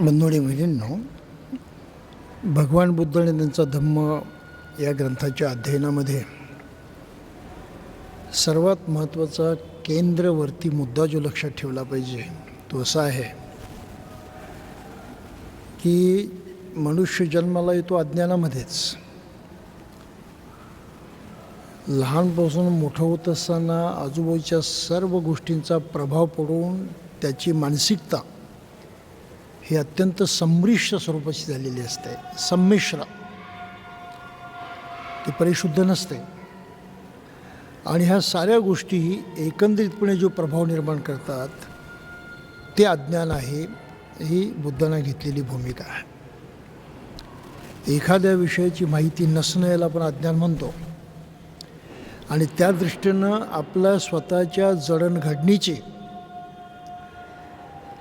बंधूंनी बहिणींनो, भगवान बुद्ध आणि त्यांचा धम्म या ग्रंथाच्या अध्ययनामध्ये सर्वात महत्त्वाचा केंद्रवर्ती मुद्दा जो लक्षात ठेवला पाहिजे तो असा आहे की मनुष्य जन्माला येतो अज्ञानामध्येच. लहानपासून मोठं होत असताना आजूबाजूच्या सर्व गोष्टींचा प्रभाव पडून त्याची मानसिकता ही अत्यंत संमिश्र स्वरूपाची झालेली असते. संमिश्र, ती परिशुद्ध नसते. आणि ह्या साऱ्या गोष्टी एकंदरीतपणे जो प्रभाव निर्माण करतात ते अज्ञान आहे, ही बुद्धांना घेतलेली भूमिका आहे. एखाद्या विषयाची माहिती नसणं याला आपण अज्ञान म्हणतो. आणि त्या दृष्टीनं आपल्या स्वतःच्या जडणघडणीची,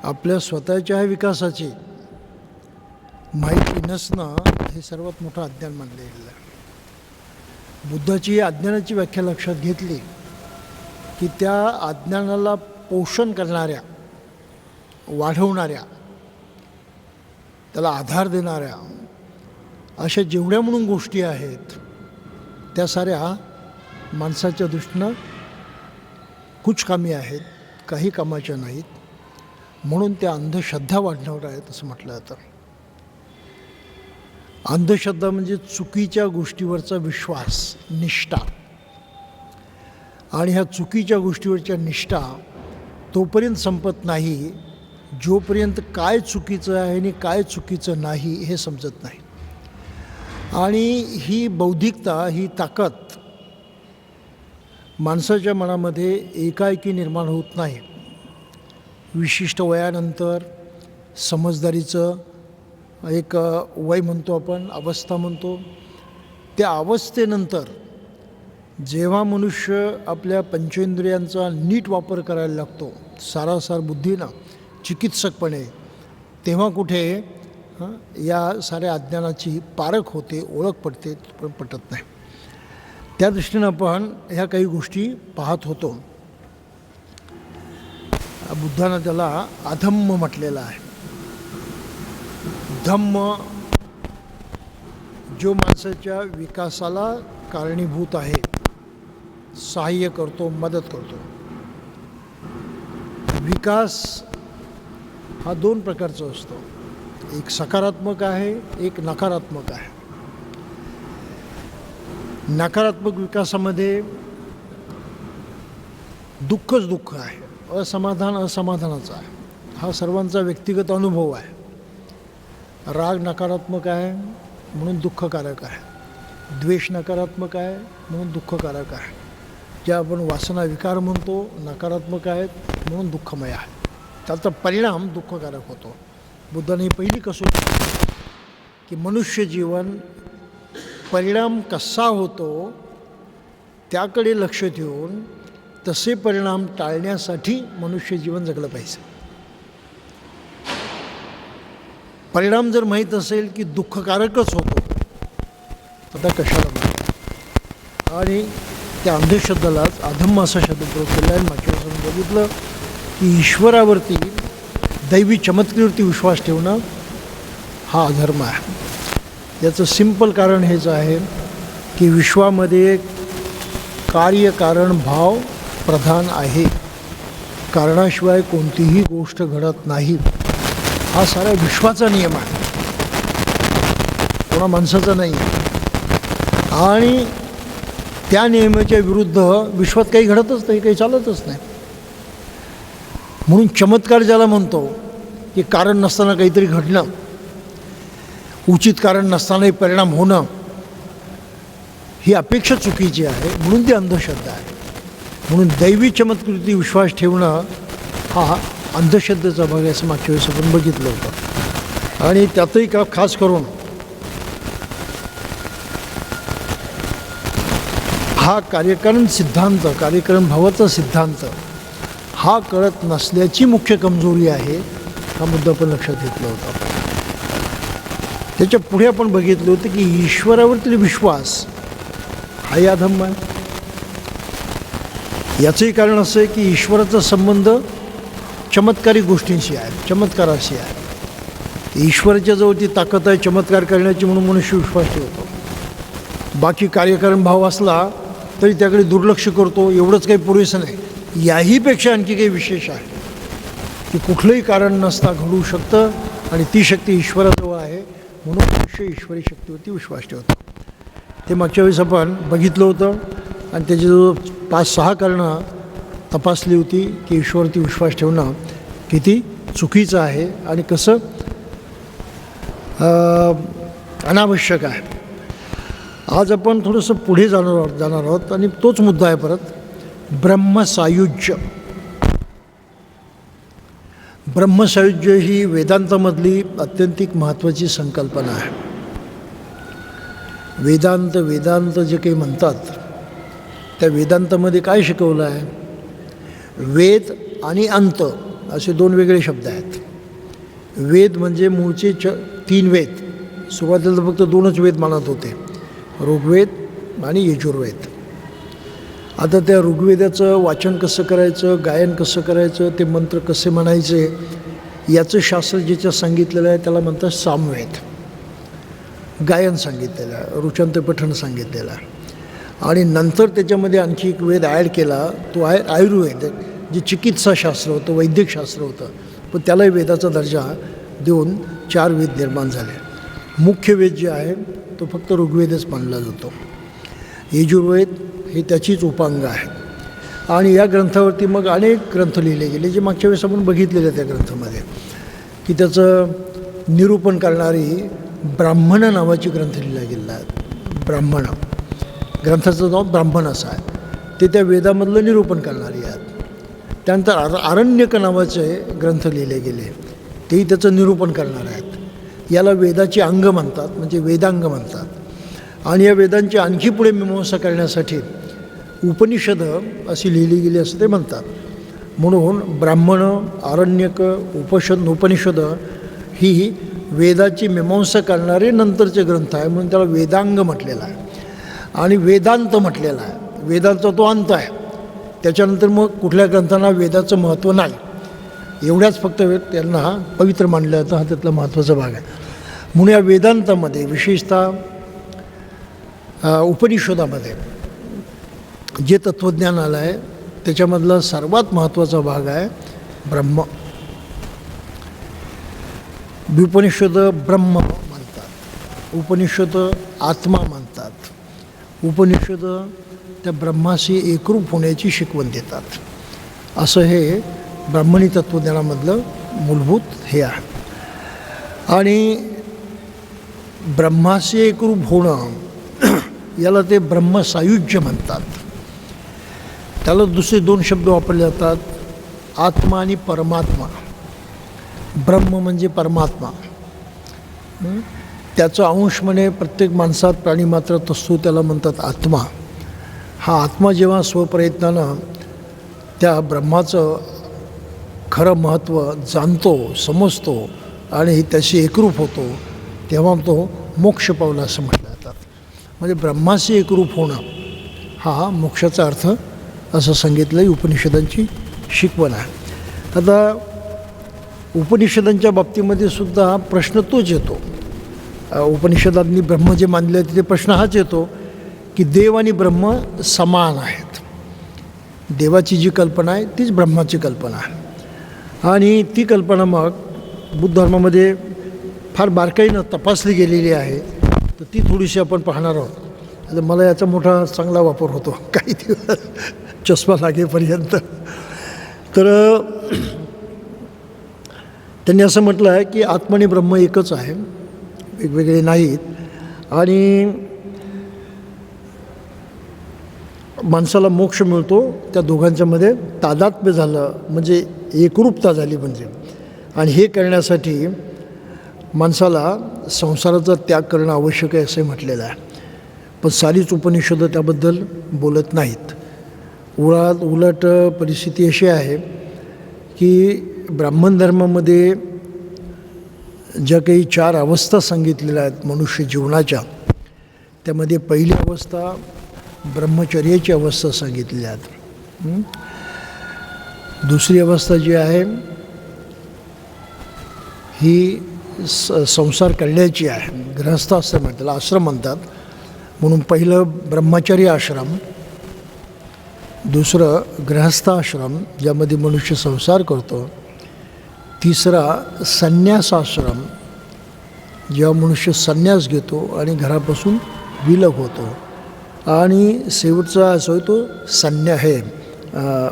आपल्या स्वतःच्या विकासाची माहिती नसणं हे सर्वात मोठं अज्ञान मानलं गेलं आहे. बुद्धाची अज्ञानाची व्याख्या लक्षात घेतली की त्या अज्ञानाला पोषण करणाऱ्या, वाढवणाऱ्या, त्याला आधार देणाऱ्या अशा जेवढ्या म्हणून गोष्टी आहेत त्या साऱ्या माणसाच्या दृष्टीनं कुचकामी आहेत, काही कामाच्या नाहीत. म्हणून त्या अंधश्रद्धा वाढणार आहेत असं म्हटलं जातं. अंधश्रद्धा म्हणजे चुकीच्या गोष्टीवरचा विश्वास, निष्ठा. आणि ह्या चुकीच्या गोष्टीवरच्या निष्ठा तोपर्यंत संपत नाही जोपर्यंत काय चुकीचं आहे आणि काय चुकीचं नाही हे समजत नाही. आणि ही बौद्धिकता, ही ताकद माणसाच्या मनामध्ये एकाएकी निर्माण होत नाही. विशिष्ट वयानंतर समजदारीचं एक वय म्हणतो आपण, अवस्था म्हणतो, त्या अवस्थेनंतर जेव्हा मनुष्य आपल्या पंचेंद्रियांचा नीट वापर करायला लागतो सारासार बुद्धीनं, चिकित्सकपणे, तेव्हा कुठे या साऱ्या अज्ञानाची पारख होते, ओळख पडते, पण पटत नाही. त्या दृष्टीनं आपण ह्या काही गोष्टी पाहत होतो. बुद्धानं त्याला अधम्म म्हटलेलं आहे. धम्म जो माणसाच्या विकासाला कारणीभूत आहे, सहाय्य करतो, मदत करतो. विकास हा दोन प्रकारचा असतो, एक सकारात्मक आहे, एक नकारात्मक आहे. नकारात्मक विकासामध्ये दुःखच दुःख आहे, असमाधान असमाधानाचा आहे. हा सर्वांचा व्यक्तिगत अनुभव आहे. राग नकारात्मक आहे म्हणून दुःखकारक आहे, द्वेष नकारात्मक आहे म्हणून दुःखकारक आहे. ज्या आपण वासना विकार म्हणतो नकारात्मक आहेत म्हणून दुःखमय आहे, त्याचा परिणाम दुःखकारक होतो. बुद्धाने ही पहिली कसोटी की मनुष्य जीवन परिणाम कसा होतो त्याकडे लक्ष ठेवून तसे परिणाम टाळण्यासाठी मनुष्य जीवन जगलं पाहिजे. परिणाम जर माहीत असेल की दुःखकारकच होतो आता कशाला माहिती. आणि त्या अंधश्रद्धालाच अधम्म असा शब्द प्रयोग केला आहे. मागच्या वेळेस बघितलं की ईश्वरावरती, दैवी चमत्कारावरती विश्वास ठेवणं हा अधर्म आहे. याचं सिंपल कारण हेच आहे की विश्वामध्ये कार्यकारण भाव प्रधान आहे. कारणाशिवाय कोणतीही गोष्ट घडत नाही. हा सारा विश्वाचा नियम आहे, कोणा माणसाचा नाही. आणि त्या नियमाच्या विरुद्ध विश्वात काही घडतच नाही, काही चालतच नाही. म्हणून चमत्कार ज्याला म्हणतो की कारण नसताना काहीतरी घडणं, उचित कारण नसतानाही परिणाम होणं, ही अपेक्षा चुकीची आहे. म्हणून ती अंधश्रद्धा आहे. म्हणून दैवी चमत्कृती विश्वास ठेवणं हा अंधश्रद्धेचा भाग आहे असं मागच्या वेळेस आपण बघितलं होतं. आणि त्यातही खास करून हा कार्यकारण सिद्धांत, कार्यकारण भावाचा सिद्धांत हा कळत नसल्याची मुख्य कमजोरी आहे. हा मुद्दा आपण लक्षात घेतला होता. त्याच्या पुढे आपण बघितलं होतं की ईश्वरावरती विश्वास हाही अधम्म आहे. याचंही कारण असं आहे की ईश्वराचा संबंध चमत्कारी गोष्टींशी आहे, चमत्काराशी आहे. ईश्वराच्या जवळ ती ताकद आहे चमत्कार करण्याची म्हणून मनुष्य विश्वास ठेवतो. बाकी कार्यक्रम भाव असला तरी त्याकडे दुर्लक्ष करतो, एवढंच काही पुरेसं नाही. याहीपेक्षा आणखी काही विशेष आहे की कुठलंही कारण नसता घडू शकतं आणि ती शक्ती ईश्वराजवळ आहे म्हणून मनुष्य ईश्वरी शक्तीवरती विश्वास ठेवतो. ते मागच्या वेळेस आपण बघितलं होतं आणि त्याची जो 5-6 कारणं तपासली होती की ईश्वरवरती विश्वास ठेवणं किती चुकीचं आहे आणि कसं अनावश्यक आहे. आज आपण थोडंसं पुढे जाणार आहोत आणि तोच मुद्दा आहे परत ब्रह्मसायुज्य. ब्रह्मसायुज्य ही वेदांतामधली अत्यंतिक महत्त्वाची संकल्पना आहे. वेदांत जे काही म्हणतात त्या वेदांतामध्ये काय शिकवलं आहे? वेद आणि अंत असे 2 वेगळे शब्द आहेत. वेद म्हणजे मूळचे 3 वेद. सुरुवातीला फक्त 2च वेद मानत होते, ऋग्वेद आणि यजुर्वेद. आता त्या ऋग्वेदाचं वाचन कसं करायचं, गायन कसं करायचं, ते मंत्र कसे म्हणायचे याचं शास्त्र ज्याचं सांगितलेलं आहे त्याला म्हणतात सामवेद. गायन सांगितलेलं आहे, रुचांत पठण सांगितलेलं आहे. आणि नंतर त्याच्यामध्ये आणखी एक वेद ॲड केला, तो आहे आयुर्वेद, जे चिकित्साशास्त्र होतं, वैद्यकशास्त्र होतं, पण त्यालाही वेदाचा दर्जा देऊन 4 वेद निर्माण झाले. मुख्य वेद जे आहे तो फक्त ऋग्वेदच मानला जातो. यजुर्वेद हे त्याचीच उपांग आहे. आणि या ग्रंथावरती मग अनेक ग्रंथ लिहिले गेले जे मागच्या वेळेस आपण बघितलेले त्या ग्रंथामध्ये की त्याचं निरूपण करणारी ब्राह्मण नावाची ग्रंथ लिहिला गेला आहे. ब्राह्मण ग्रंथाचं नाव ब्राह्मण असं आहे. ते त्या वेदामधलं निरूपण करणारी आहेत. त्यानंतर आरण्यक नावाचे ग्रंथ लिहिले गेले, तेही त्याचं निरूपण करणार आहेत. याला वेदाची अंग म्हणतात, म्हणजे वेदांग म्हणतात. आणि या वेदांची आणखी पुढे मीमांसा करण्यासाठी उपनिषदं अशी लिहिली गेली असं ते म्हणतात. म्हणून ब्राह्मण, आरण्यक, उपनिषदं ही वेदाची मीमांसा करणारे नंतरचे ग्रंथ आहे म्हणून त्याला वेदांग म्हटलेलं आहे. आणि वेदांत म्हटलेला आहे. वेदांचा तो अंत आहे. त्याच्यानंतर मग कुठल्या ग्रंथांना वेदाचं महत्त्व नाही. एवढ्याच फक्त त्यांना पवित्र मानलं जातं, हा त्यातला महत्त्वाचा भाग आहे. म्हणून या वेदांतामध्ये विशेषतः उपनिषदामध्ये जे तत्त्वज्ञान आलं आहे त्याच्यामधला सर्वात महत्त्वाचा भाग आहे ब्रह्म. उपनिषद ब्रह्म म्हणतात, उपनिषद आत्मा म्हणतात, उपनिषद त्या ब्रह्माशी एकरूप होण्याची शिकवण देतात. असं हे ब्राह्मणी तत्त्वज्ञानामधलं मूलभूत हे आहे. आणि ब्रह्माशी एकरूप होणं याला ते ब्रह्मसायुज्य म्हणतात. त्याला दुसरे 2 शब्द वापरले जातात, आत्मा आणि परमात्मा. ब्रह्म म्हणजे परमात्मा, त्याचा अंश म्हणे प्रत्येक माणसात प्राणीमात्रात असतो, त्याला म्हणतात आत्मा. हा आत्मा जेव्हा स्वप्रयत्नानं त्या ब्रह्माचं खरं महत्त्व जाणतो, समजतो आणि त्याशी एकरूप होतो तेव्हा तो मोक्ष पावला असं म्हटलं जातात. म्हणजे ब्रह्माशी एकरूप होणं हा मोक्षाचा अर्थ असं सांगितलं उपनिषदांची शिकवण आहे. आता उपनिषदांच्या बाबतीमध्ये सुद्धा प्रश्न तोच येतो. उपनिषदांनी ब्रह्म जे मानले आहे तिथे प्रश्न हाच येतो की देव आणि ब्रह्म समान आहेत. देवाची जी कल्पना आहे तीच ब्रह्माची कल्पना आहे. आणि ती कल्पना मग बुद्ध धर्मामध्ये फार बारकाईनं तपासली गेलेली आहे, तर ती थोडीशी आपण पाहणार आहोत. आता मला याचा मोठा चांगला वापर होतो काही दिवस चष्मा लागेपर्यंत. तर त्यांनी असं म्हटलं आहे की आत्मा आणि ब्रह्म एकच आहे, वेगवेगळे नाहीत. आणि माणसाला मोक्ष मिळतो त्या दोघांच्यामध्ये तादात्म्य झालं म्हणजे एकरूपता झाली म्हणजे. आणि हे करण्यासाठी माणसाला संसाराचा त्याग करणं आवश्यक आहे असं म्हटलेलं आहे. पण सारीच उपनिषदं त्याबद्दल बोलत नाहीत. उलट परिस्थिती अशी आहे की ब्राह्मण धर्मामध्ये ज्या काही 4 अवस्था सांगितलेल्या आहेत मनुष्य जीवनाच्या, त्यामध्ये पहिली अवस्था ब्रह्मचर्याची अवस्था सांगितलेली आहेत. दुसरी अवस्था जी आहे ही संसार कळण्याची आहे. गृहस्थाश्रम आहे, त्याला आश्रम म्हणतात. म्हणून पहिलं ब्रह्मचर्य आश्रम, दुसरं गृहस्थाश्रम ज्यामध्ये मनुष्य संसार करतो, तिसरा संन्यासाश्रम जेव्हा मनुष्य संन्यास घेतो आणि घरापासून विलग होतो, आणि शेवटचा असो तो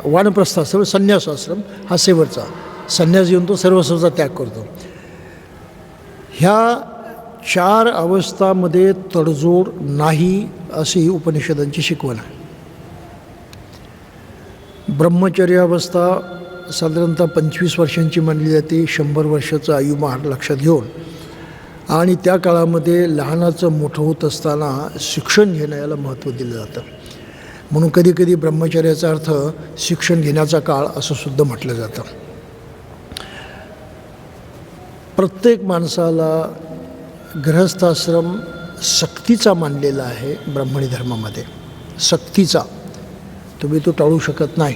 वानप्रस्थाश्रम, संन्यासाश्रम हा शेवटचा. संन्यास घेऊन तो सर्वस्वाचा त्याग करतो. ह्या 4 अवस्थामध्ये तडजोड नाही अशी उपनिषदांची शिकवण आहे. ब्रह्मचर्य अवस्था साधारणतः 25 वर्षांची मानली जाते, 100 वर्षाचं आयुमान लक्षात घेऊन. आणि त्या काळामध्ये लहानाचं मोठं होत असताना शिक्षण घेणं याला महत्त्व दिलं जातं. म्हणून कधी कधी ब्रह्मचर्याचा अर्थ शिक्षण घेण्याचा काळ असं सुद्धा म्हटलं जातं. प्रत्येक माणसाला गृहस्थाश्रम सक्तीचा मानलेला आहे ब्राह्मणी धर्मामध्ये. सक्तीचा, तुम्ही तो टाळू शकत नाही,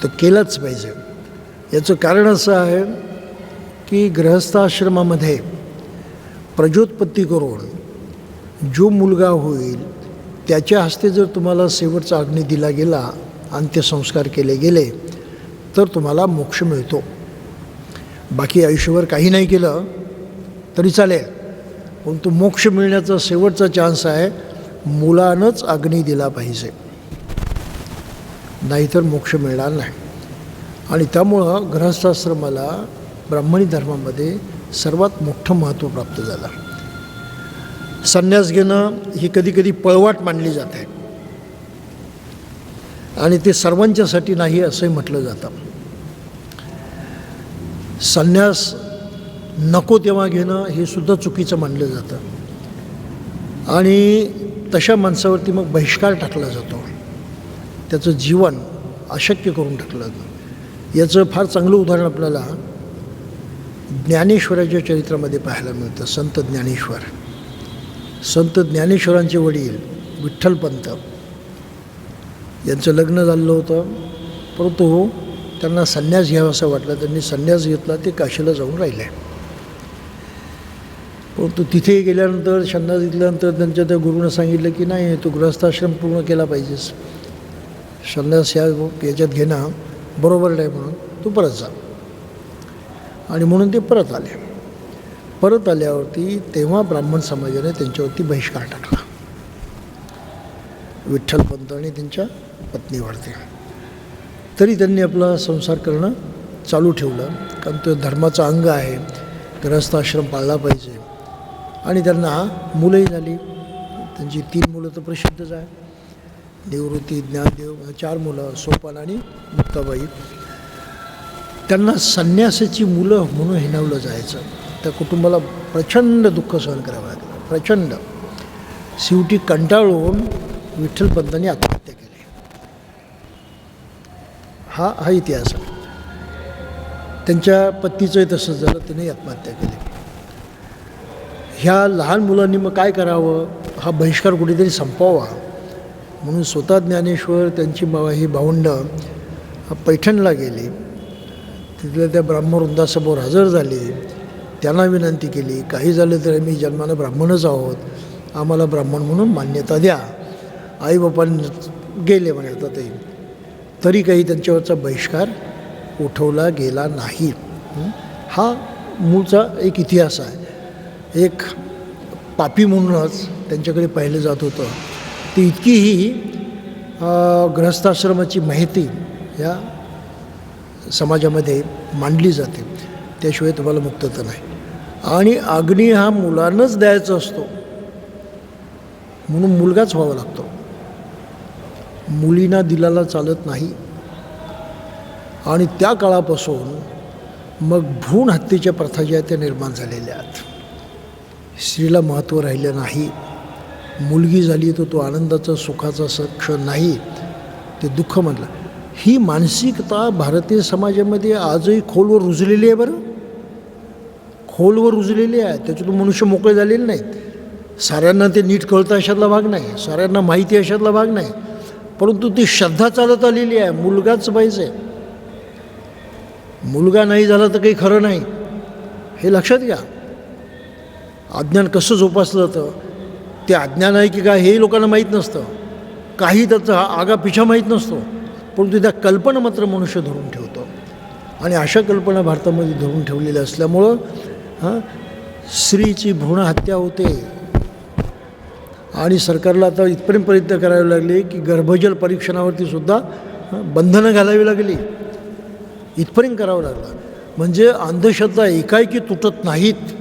तर केलंच पाहिजे. याचं कारण असं आहे की गृहस्थाश्रमामध्ये प्रजोत्पत्ती करून जो मुलगा होईल त्याच्या हस्ते जर तुम्हाला शेवटचा अग्नी दिला गेला, अंत्यसंस्कार केले गेले, तर तुम्हाला मोक्ष मिळतो. बाकी आयुष्यभर काही नाही केलं तरी चालेल, पण तो मोक्ष मिळण्याचा शेवटचा चान्स आहे मुलानंच अग्नी दिला पाहिजे, नाहीतर मोक्ष मिळणार नाही. आणि त्यामुळं गृहस्थाश्रमाला ब्राह्मणी धर्मामध्ये सर्वात मोठं महत्त्व प्राप्त झालं. संन्यास घेणं ही कधी कधी पळवाट मानली जाते आणि ते सर्वांच्यासाठी नाही असंही म्हटलं जातं. संन्यास नको तेव्हा घेणं हे सुद्धा चुकीचं मानलं जातं आणि तशा माणसावरती मग बहिष्कार टाकला जातो, त्याचं जीवन अशक्य करून टाकलं जातं. याचं फार चांगलं उदाहरण आपल्याला ज्ञानेश्वराच्या चरित्रामध्ये पाहायला मिळतं. संत ज्ञानेश्वरांचे वडील विठ्ठलपंत यांचं लग्न झालं होतं, परंतु त्यांना संन्यास घ्यावा असं वाटलं. त्यांनी संन्यास घेतला, ते काशीला जाऊन राहिले. परंतु तिथे गेल्यानंतर, संन्यास घेतल्यानंतर त्यांच्या त्या गुरुनं सांगितलं की नाही, तू गृहस्थाश्रम पूर्ण केला पाहिजेस, संन्यास याच्यात घेणं बरोबर नाही, म्हणून तू परत जा. आणि म्हणून ते परत आले. परत आल्यावरती तेव्हा ब्राह्मण समाजाने त्यांच्यावरती बहिष्कार टाकला, विठ्ठलपंत आणि त्यांच्या पत्नीवरती. तरी त्यांनी आपला संसार करणं चालू ठेवलं, कारण तो धर्माचा अंग आहे, गृहस्थाश्रम पाळला पाहिजे. आणि त्यांना मुलंही झाली. त्यांची 3 मुलं तर प्रसिद्धच आहे, निवृत्ती, ज्ञानदेव, 4 मुलं, सोपान आणि मुक्ताबाई. त्यांना संन्यासाची मुलं म्हणून हिणवलं जायचं. त्या कुटुंबाला प्रचंड दुःख सहन करावं लागलं, प्रचंड. शेवटी कंटाळून विठ्ठलपंतांनी आत्महत्या केली. हा इतिहास आहे. त्यांच्या पत्नीचंही तसंच झालं, त्यांनी आत्महत्या केली. ह्या लहान मुलांनी मग काय करावं, हा बहिष्कार कुठेतरी संपवावा म्हणून स्वतः ज्ञानेश्वर, त्यांची ही भावंडं पैठणला गेली. तिथल्या त्या ब्राह्मवृंदासमोर हजर झाली. त्यांना विनंती केली, काही झालं तर आम्ही जन्मानं ब्राह्मणच आहोत, आम्हाला ब्राह्मण म्हणून मान्यता द्या. आईबापांनी गेले म्हणे ते, तरी काही त्यांच्यावरचा बहिष्कार उठवला गेला नाही. हा मूळचा एक इतिहास आहे. एक पापी म्हणूनच त्यांच्याकडे पाहिलं जात होतं. ती इतकीही गृहस्थाश्रमाची माहिती या समाजामध्ये मांडली जाते, त्याशिवाय तुम्हाला मुक्तता नाही. आणि अग्नी हा मुलांनाच द्यायचा असतो, म्हणून मुलगाच व्हावा लागतो, मुलींना दिलाला चालत नाही. आणि त्या काळापासून मग भ्रूण हत्येच्या प्रथा ज्या त्या निर्माण झालेल्या आहेत. स्त्रीला महत्त्व राहिलं नाही. मुलगी झाली तर तो आनंदाचा, सुखाचा क्षण नाही, ते दुःख म्हटलं. ही मानसिकता भारतीय समाजामध्ये आजही खोलवर रुजलेली आहे. बरं, खोलवर रुजलेली आहे. त्याच्यातून मनुष्य मोकळे झालेले नाहीत. साऱ्यांना ते नीट कळतं अशातला भाग नाही, साऱ्यांना माहिती अशातला भाग नाही, परंतु ती श्रद्धा चालत आलेली आहे. मुलगाच पाहिजे, मुलगा नाही झाला तर काही खरं नाही, हे लक्षात घ्या. अज्ञान कसं जोपासलं जातं, ते अज्ञान आहे की काय हेही लोकांना माहीत नसतं. काही त्याचा आगापिछा माहीत नसतो, परंतु त्या कल्पना मात्र मनुष्य धरून ठेवतो. आणि अशा कल्पना भारतामध्ये धरून ठेवलेल्या असल्यामुळं स्त्रीची भ्रूण हत्या होते. आणि सरकारला आता इथपर्यंत प्रयत्न करावे लागले की गर्भजल परीक्षणावरती सुद्धा बंधनं घालावी लागली, इथपर्यंत करावं लागलं. म्हणजे अंधश्रद्धा एकाएकी तुटत नाहीत,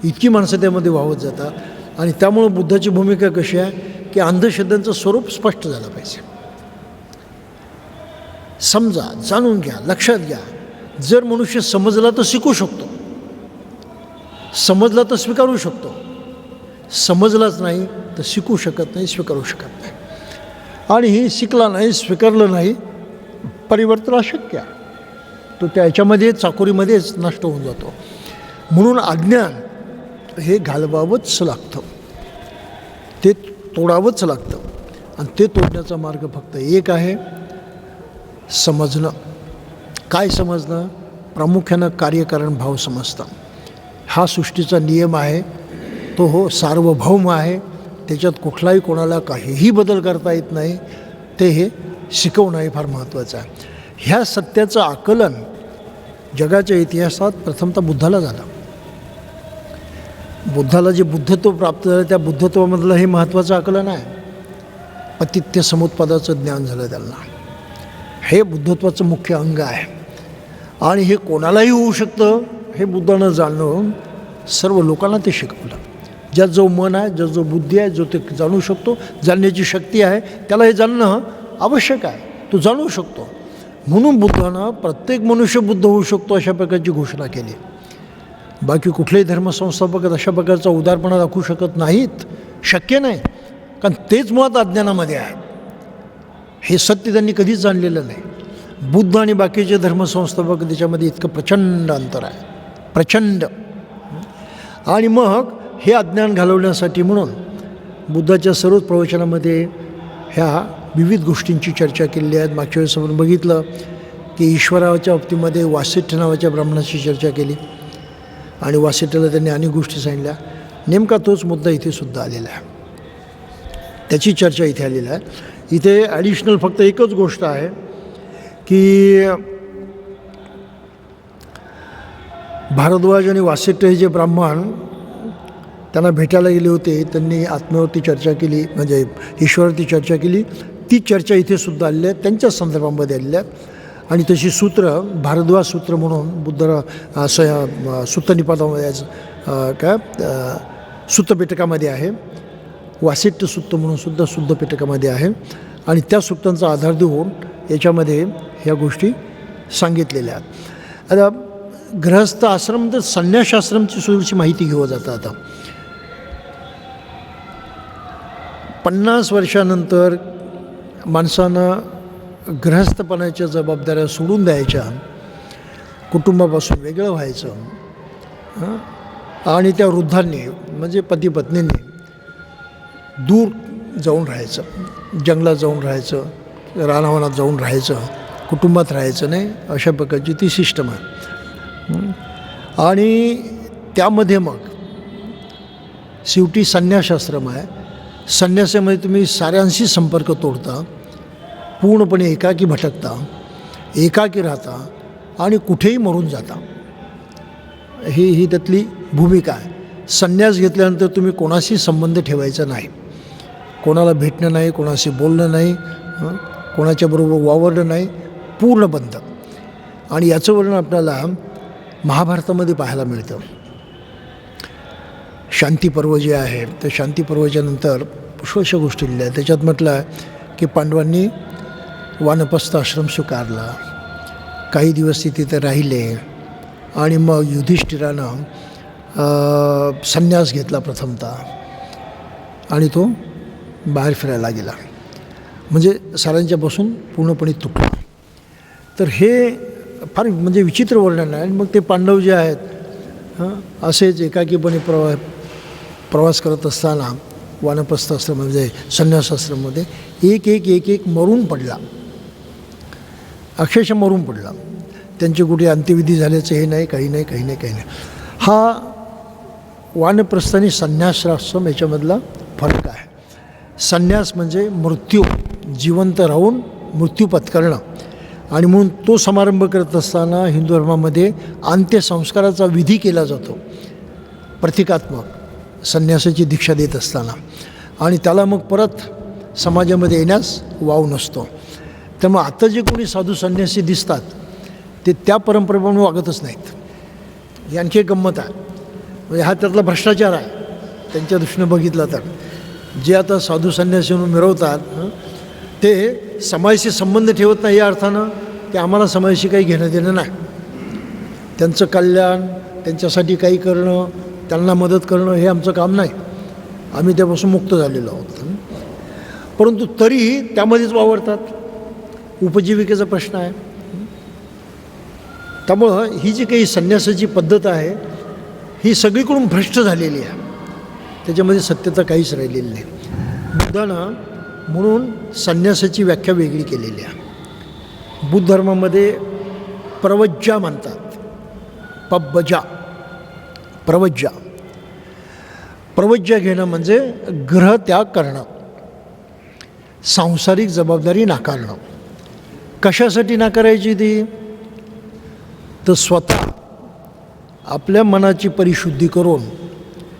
इतकी माणसं त्यामध्ये वाहत जातात. आणि त्यामुळं बुद्धाची भूमिका कशी आहे की अंधश्रद्धांचं स्वरूप स्पष्ट झालं पाहिजे. समजा, जाणून घ्या, लक्षात घ्या. जर मनुष्य समजला तर शिकू शकतो, समजला तर स्वीकारू शकतो, समजलाच नाही तर शिकू शकत नाही, स्वीकारू शकत नाही. आणि ही शिकला नाही, स्वीकारलं नाही, परिवर्तन अशक्य आहे. तो त्याच्यामध्ये चाकोरीमध्येच नष्ट होऊन जातो. म्हणून अज्ञान हे घालवावंच लागतं, ते तोडावंच लागतं. आणि ते तोडण्याचा मार्ग फक्त एक आहे, समजणं. काय समजणं? प्रामुख्यानं कार्यकारण भाव समजतं. हा सृष्टीचा नियम आहे, तो हो सार्वभौम आहे, त्याच्यात कुठलाही कोणाला काहीही बदल करता येत नाही. ते हे शिकवणं हे फार महत्त्वाचं आहे. ह्या सत्याचं आकलन जगाच्या इतिहासात प्रथमतः बुद्धाला झालं. बुद्धाला जे बुद्धत्व प्राप्त झालं त्या बुद्धत्वामधलं हे महत्त्वाचं आकलन आहे. पतित्य समुत्पादाचं ज्ञान झालं त्यांना. हे बुद्धत्वाचं मुख्य अंग आहे. आणि हे कोणालाही होऊ शकतं हे बुद्धानं जाणून सर्व लोकांना ते शिकवलं. ज्यात जो मन आहे, ज्यात जो बुद्धी आहे, जो ते जाणू शकतो, जाणण्याची शक्ती आहे, त्याला हे जाणणं आवश्यक आहे. तो जाणू शकतो. म्हणून बुद्धानं प्रत्येक मनुष्य बुद्ध होऊ शकतो अशा प्रकारची घोषणा केली. बाकी कुठलेही धर्मसंस्थापक अशा प्रकारचा उदारपणा दाखवू शकत नाहीत, शक्य नाही. कारण तेच मुळात अज्ञानामध्ये आहे. हे सत्य त्यांनी कधीच जाणलेलं नाही. बुद्ध आणि बाकीचे धर्मसंस्थापक त्याच्यामध्ये इतकं प्रचंड अंतर आहे, प्रचंड. आणि मग हे अज्ञान घालवण्यासाठी म्हणून बुद्धाच्या सर्वच प्रवचनामध्ये ह्या विविध गोष्टींची चर्चा केलेली आहे. मागच्या वेळेस आपण बघितलं की ईश्वराच्या बाबतीमध्ये वासिष्ठ नावाच्या ब्राह्मणाची चर्चा केली आणि वासिष्ठाला त्यांनी अनेक गोष्टी सांगितल्या. नेमका तोच मुद्दा इथे सुद्धा आलेला आहे, त्याची चर्चा इथे आलेली आहे. इथे ॲडिशनल फक्त एकच गोष्ट आहे की भारद्वाज आणि वासिष्ठ हे जे ब्राह्मण त्यांना भेटायला गेले होते, त्यांनी आत्म्यावरती चर्चा केली, म्हणजे ईश्वरावरती चर्चा केली. ती चर्चा इथे सुद्धा आलेली आहे, त्यांच्याच संदर्भामध्ये आलेल्या आहेत. आणि तशी सूत्र भारद्वाज सूत्र म्हणून बुद्ध सुत्तनिपातामध्ये काय सुत्तपिटकामध्ये आहे, वासिष्ठ सुत्त म्हणून सुद्धा सुद्धपिटकामध्ये आहे. आणि त्या सूत्रांचा आधार देऊन याच्यामध्ये ह्या गोष्टी सांगितलेल्या आहेत. आता गृहस्थ आश्रम तर संन्यासाश्रमची थोडीशी माहिती घेऊ जातं. आता 50 वर्षानंतर माणसानं गृहस्थपणाच्या जबाबदाऱ्या सोडून द्यायच्या, कुटुंबापासून वेगळं व्हायचं. आणि त्या वृद्धांनी म्हणजे पती पत्नींनी दूर जाऊन राहायचं, जंगलात जाऊन राहायचं, रानावनात जाऊन राहायचं, कुटुंबात राहायचं नाही, अशा प्रकारची ती सिस्टम आहे. आणि त्यामध्ये मग शेवटी संन्यासाश्रम आहे. संन्यासामध्ये तुम्ही साऱ्यांशी संपर्क तोडता, पूर्णपणे एकाकी भटकता, एकाकी राहता आणि कुठेही मरून जाता. ही त्यातली भूमिका आहे. संन्यास घेतल्यानंतर तुम्ही कोणाशी संबंध ठेवायचा नाही, कोणाला भेटणं नाही, कोणाशी बोलणं नाही, कोणाच्याबरोबर वावरणं नाही, पूर्ण बंद. आणि याचं वर्णन आपल्याला महाभारतामध्ये पाहायला मिळतं. शांतीपर्व जे आहे तर शांतीपर्वाच्या नंतर पुष्कळशा गोष्टी लिहिल्या. त्याच्यात म्हटलं आहे की पांडवांनी वानप्रस्थ आश्रम स्वीकारला, काही दिवस तिथे राहिले आणि मग युधिष्ठिरानं संन्यास घेतला प्रथमतः आणि तो बाहेर फिरायला गेला, म्हणजे साऱ्यांच्यापासून पूर्णपणे तुटला. तर हे फार म्हणजे विचित्र वर्णन आहे. आणि मग ते पांडव जे आहेत असेच एकाकीपणे प्रवास करत असताना वानप्रस्थ आश्रम म्हणजे संन्यासाश्रममध्ये एक मरून पडला, अक्षरशः मरून पडला. त्यांचे कुठे अंत्यविधी झाल्याचं हे नाही, काही नाही, काही नाही, काही नाही. हा वानप्रस्थ आणि संन्यासाश्रम याच्यामधला फरक आहे. संन्यास म्हणजे मृत्यू, जिवंत राहून मृत्यू पत्करणं. आणि म्हणून तो समारंभ करत असताना हिंदू धर्मामध्ये अंत्यसंस्काराचा विधी केला जातो, प्रतिकात्मक संन्यासाची दीक्षा देत असताना. आणि त्याला मग परत समाजामध्ये येण्यास वाव नसतो. त्यामुळे आता जे कोणी साधू संन्यासी दिसतात ते त्या परंपरेप्रमाणे वागतच नाहीत. ही आणखी एक गंमत आहे. म्हणजे हा त्यातला भ्रष्टाचार आहे त्यांच्या दृष्टीनं बघितलं तर. जे आता साधू संन्यासी म्हणून मिरवतात ते समाजाशी संबंध ठेवत नाही, या अर्थानं की आम्हाला समाजाशी काही घेणं देणं नाही. त्यांचं कल्याण, त्यांच्यासाठी काही करणं, त्यांना मदत करणं हे आमचं काम नाही. आम्ही त्यापासून मुक्त झालेलो आहोत. परंतु तरीही त्यामध्येच वावरतात. उपजीविकेचा प्रश्न आहे. त्यामुळं ही जी काही संन्यासाची पद्धत आहे ही सगळीकडून भ्रष्ट झालेली आहे. त्याच्यामध्ये सत्यता काहीच राहिलेली नाही. बुद्धानं म्हणून संन्यासाची व्याख्या वेगळी केलेली आहे. बुद्ध धर्मामध्ये प्रवज्जा म्हणतात, पब्बजा, प्रवज्जा. प्रवज्जा घेणं म्हणजे गृहत्याग करणं, सांसारिक जबाबदारी नाकारणं. कशासाठी नाकारायची ती? तर स्वतः आपल्या मनाची परिशुद्धी करून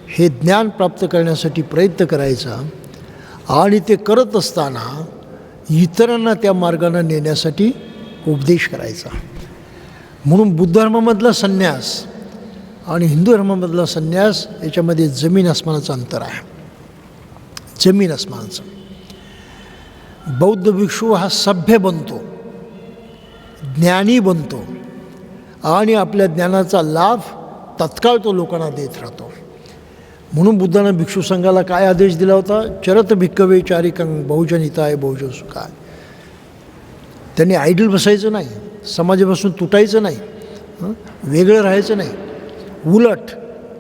हे ज्ञान प्राप्त करण्यासाठी प्रयत्न करायचा आणि ते करत असताना इतरांना त्या मार्गाने नेण्यासाठी उपदेश करायचा. म्हणून बुद्ध धर्मामधला संन्यास आणि हिंदू धर्मामधला संन्यास याच्यामध्ये जमीन आसमानाचं अंतर आहे. जमीन आसमानाचं. बौद्ध भिक्षू हा सभ्य बनतो, ज्ञानी बनतो आणि आपल्या ज्ञानाचा लाभ तत्काळ तो लोकांना देत राहतो. म्हणून बुद्धानं भिक्षू संघाला काय आदेश दिला होता? चरत भिक्कवे चारिकं बहुजन हिताय बहुजन सुखाय. त्यांनी आयडल बसायचं नाही, समाजापासून तुटायचं नाही, वेगळं राहायचं नाही. उलट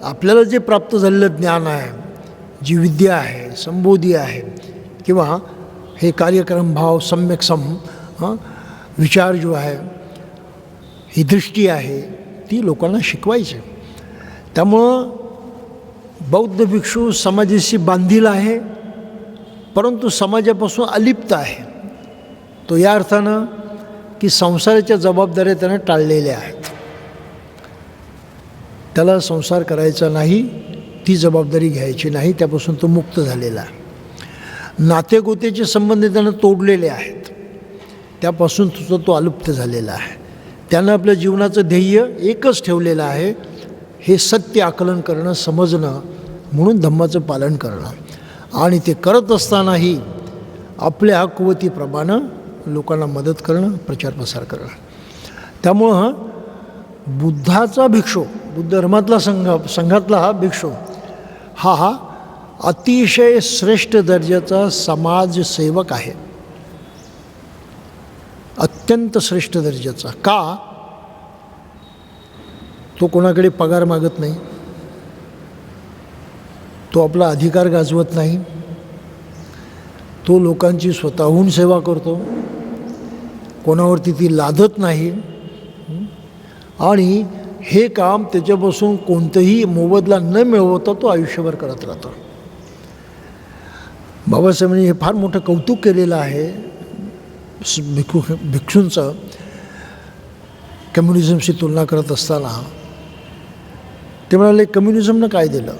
आपल्याला जे प्राप्त झालेलं ज्ञान आहे, जी विद्या आहे, संबोधी आहे, किंवा हे कार्यक्रम भाव सम्यक विचार जो आहे, ही दृष्टी आहे, ती लोकांना शिकवायची. त्यामुळं बौद्ध भिक्षू समाजाशी बांधील आहे, परंतु समाजापासून अलिप्त आहे. तो या अर्थानं की संसाराच्या जबाबदाऱ्या त्यानं टाळलेल्या आहेत. त्याला संसार करायचा नाही, ती जबाबदारी घ्यायची नाही, त्यापासून तो मुक्त झालेला आहे. नातेगोतेचे संबंध त्यानं तोडलेले आहेत, त्यापासून तो अलिप्त झालेला आहे. त्यानं आपल्या जीवनाचं ध्येय एकच ठेवलेलं आहे, हे सत्य आकलन करणं, समजणं, म्हणून धम्माचं पालन करणं. आणि ते करत असतानाही आपल्या कुवतीप्रमाणे लोकांना मदत करणं, प्रचार प्रसार करणं. त्यामुळं बुद्धाचा भिक्षू, बुद्ध धर्मातला संघातला हा भिक्षू हा अतिशय श्रेष्ठ दर्जाचा समाजसेवक आहे. अत्यंत श्रेष्ठ दर्जाचा. का? तो कोणाकडे पगार मागत नाही, तो आपला अधिकार गाजवत नाही, तो लोकांची स्वतःहून सेवा करतो, कोणावरती ती लादत नाही. आणि हे काम त्याच्यापासून कोणतंही मोबदला न मिळवता तो आयुष्यभर करत राहतो. बाबासाहेबांनी हे फार मोठं कौतुक केलेलं आहे भिक्षूंचं. कम्युनिझमशी तुलना करत असताना ते म्हणाले, कम्युनिझमनं काय दिलं?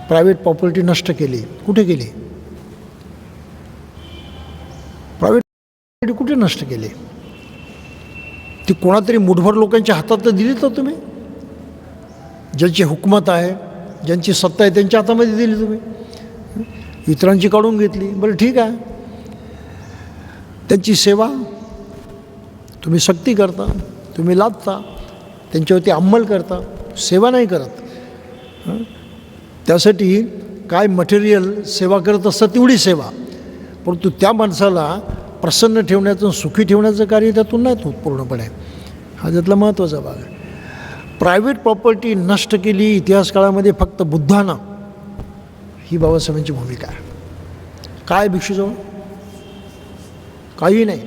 प्रायव्हेट प्रॉपर्टी नष्ट केली. कुठे केली? प्रायव्हेट प्रॉपर्टी कुठे नष्ट केली? ती कोणातरी मुठभर लोकांच्या हातात तर दिली तर तुम्ही. ज्यांची हुकूमत आहे, ज्यांची सत्ता आहे, त्यांच्या हातामध्ये दिली तुम्ही. इतरांची काढून घेतली. बरं ठीक आहे, त्यांची सेवा तुम्ही सक्ती करता, तुम्ही लादता, त्यांच्यावरती अंमल करता, सेवा नाही करत. त्यासाठी काय मटेरियल सेवा करत असतात तेवढी सेवा, परंतु त्या माणसाला प्रसन्न ठेवण्याचं, सुखी ठेवण्याचं कार्य त्यातून नाही होत पूर्णपणे. हा त्यातला महत्त्वाचा भाग आहे. प्रायव्हेट प्रॉपर्टी नष्ट केली इतिहास काळामध्ये फक्त बुद्धानं. ही बाबासाहेबांची भूमिका आहे. काय भिक्षूजवळ? काही नाही.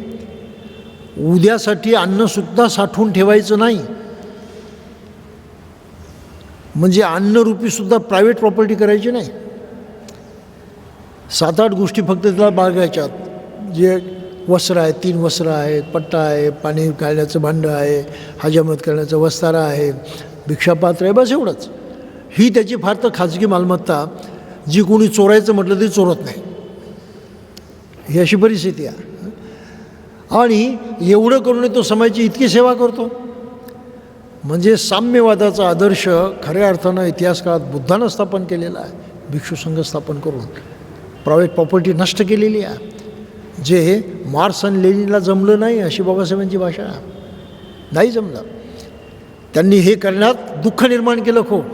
उद्यासाठी अन्नसुद्धा साठवून ठेवायचं नाही. म्हणजे अन्नरूपीसुद्धा प्रायव्हेट प्रॉपर्टी करायची नाही. 7-8 गोष्टी फक्त त्याला बाळगायच्यात. जे वस्त्र आहे, 3 वस्त्र आहेत, पट्टा आहे, पाणी घालण्याचं भांडं आहे, हजामत करण्याचं वस्तारा आहे, भिक्षापात्र आहे, बस एवढंच. ही त्याची फार तर खाजगी मालमत्ता, जी कोणी चोरायचं म्हटलं तरी चोरत नाही. ही अशी परिस्थिती आहे. आणि एवढं करून तो समाजाची इतकी सेवा करतो. म्हणजे साम्यवादाचा आदर्श खऱ्या अर्थानं इतिहास काळात बुद्धानं स्थापन केलेला आहे. भिक्षू संघ स्थापन करून प्रायव्हेट प्रॉपर्टी नष्ट केलेली आहे. जे मार्क्स आणि लेनिनला जमलं नाही, अशी बाबासाहेबांची भाषा नाही जमलं. त्यांनी हे करण्यात दुःख निर्माण केलं खूप.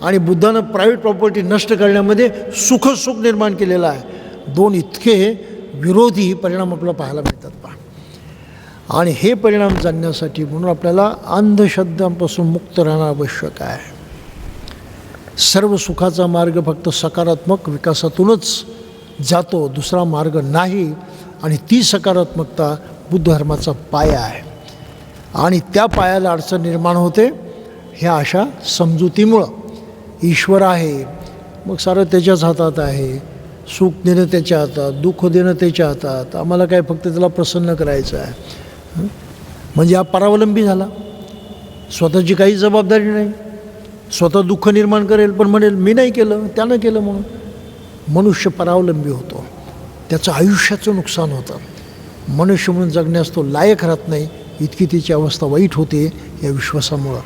आणि बुद्धानं प्रायव्हेट प्रॉपर्टी नष्ट करण्यामध्ये सुख निर्माण केलेलं आहे. 2 इतके विरोधी परिणाम आपल्याला पाहायला मिळतात पहा. आणि हे परिणाम जाणण्यासाठी म्हणून आपल्याला अंधश्रद्धांपासून मुक्त राहणं आवश्यक आहे. सर्व सुखाचा मार्ग फक्त सकारात्मक विकासातूनच जातो, दुसरा मार्ग नाही. आणि ती सकारात्मकता बुद्ध धर्माचा पाया आहे. आणि त्या पायाला अडचण निर्माण होते ह्या अशा समजुतीमुळं. ईश्वर आहे, मग सारं त्याच्याच हातात आहे. सुख देणं त्याच्या हातात, दुःख देणं त्याच्या हातात. आम्हाला काय फक्त त्याला प्रसन्न करायचं आहे. म्हणजे हा परावलंबी झाला. स्वतःची काही जबाबदारी नाही. स्वतः दुःख निर्माण करेल पण म्हणेल मी नाही केलं, त्यानं केलं म्हणून. मनुष्य परावलंबी होतो, त्याचं आयुष्याचं नुकसान होतं. मनुष्य म्हणून जगण्यास तो लायक राहत नाही. इतकी त्याची अवस्था वाईट होते या विश्वासामुळं.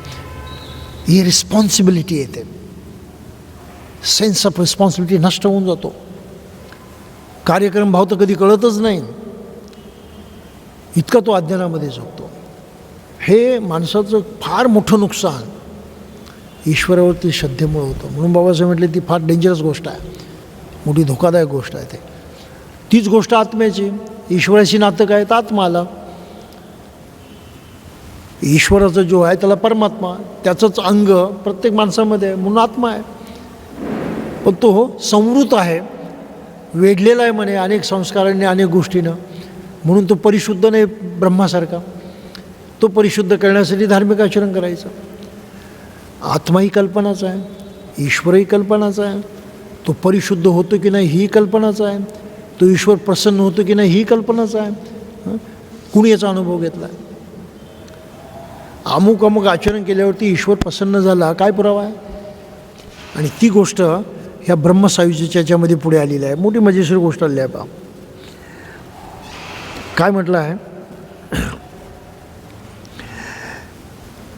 ही रिस्पॉन्सिबिलिटी येते. सेन्स ऑफ रिस्पॉन्सिबिलिटी नष्ट होऊन जातो. कार्यक्रम भाव तर कधी कळतच नाही, इतका तो अज्ञानामध्ये जगतो. हे माणसाचं फार मोठं नुकसान ईश्वरावरती श्रद्धेमुळे होतं. म्हणून बाबासाहेब म्हटले ती फार डेंजरस गोष्ट आहे, मोठी धोकादायक गोष्ट आहे. तीच गोष्ट आत्म्याची. ईश्वराशी नातं काय तर आत्मा आला. ईश्वराचा जो आहे त्याला परमात्मा, त्याचंच अंग प्रत्येक माणसामध्ये आहे म्हणून आत्मा आहे. पण तो संवृत आहे, वेढलेला आहे म्हणे अनेक संस्कारांनी, अनेक गोष्टीनं. म्हणून तो परिशुद्ध नाही ब्रह्मासारखा. तो परिशुद्ध करण्यासाठी धार्मिक आचरण करायचं. आत्मा ही कल्पनाच आहे, ईश्वरही कल्पनाच आहे. तो परिशुद्ध होतो की नाही ही कल्पनाच आहे. तो ईश्वर प्रसन्न होतो की नाही ही कल्पनाच आहे. कुणी याचा अनुभव घेतला? अमुक अमुक आचरण केल्यावरती ईश्वर प्रसन्न झाला, काय पुरावा आहे? आणि ती गोष्ट ह्या ब्रह्मसायुज्याच्या याच्यामध्ये पुढे आलेली आहे. मोठी मजेशीर गोष्ट आली आहे पहा. काय म्हटलं आहे?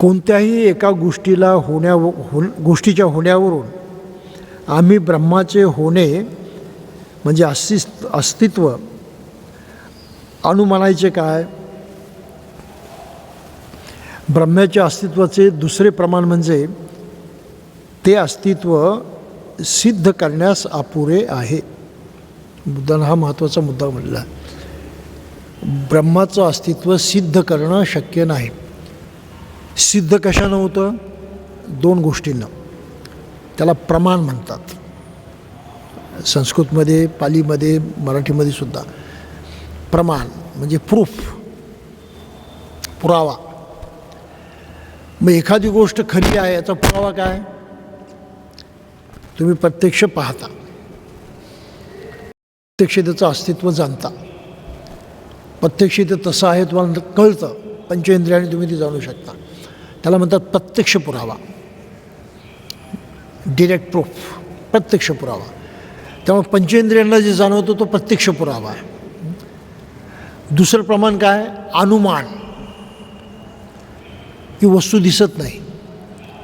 कोणत्याही एका गोष्टीच्या होण्यावरून आम्ही ब्रह्माचे होणे म्हणजे अस्तित्व अनुमानायचे काय? ब्रह्माच्या अस्तित्वाचे दुसरे प्रमाण म्हणजे ते अस्तित्व सिद्ध करण्यास अपुरे आहे. बुद्धानं हा महत्त्वाचा मुद्दा म्हटला. ब्रह्माचं अस्तित्व सिद्ध करणं शक्य नाही. सिद्ध कशानं होतं? 2 गोष्टींना. त्याला प्रमाण म्हणतात. संस्कृतमध्ये, पालीमध्ये, मराठीमध्ये सुद्धा प्रमाण म्हणजे प्रूफ, पुरावा. मग एखादी गोष्ट खरी आहे याचा पुरावा काय? तुम्ही प्रत्यक्ष पाहता, प्रत्यक्ष त्याचं अस्तित्व जाणता, प्रत्यक्ष ते तसं आहे तुम्हाला कळतं. पंचेंद्रियाने तुम्ही ते जाणू शकता. त्याला म्हणतात प्रत्यक्ष पुरावा, डिरेक्ट प्रूफ, प्रत्यक्ष पुरावा. त्यामुळे पंचेंद्रियांना जे जाणवतो तो प्रत्यक्ष पुरावा आहे. दुसरं प्रमाण काय? अनुमान. की वस्तू दिसत नाही,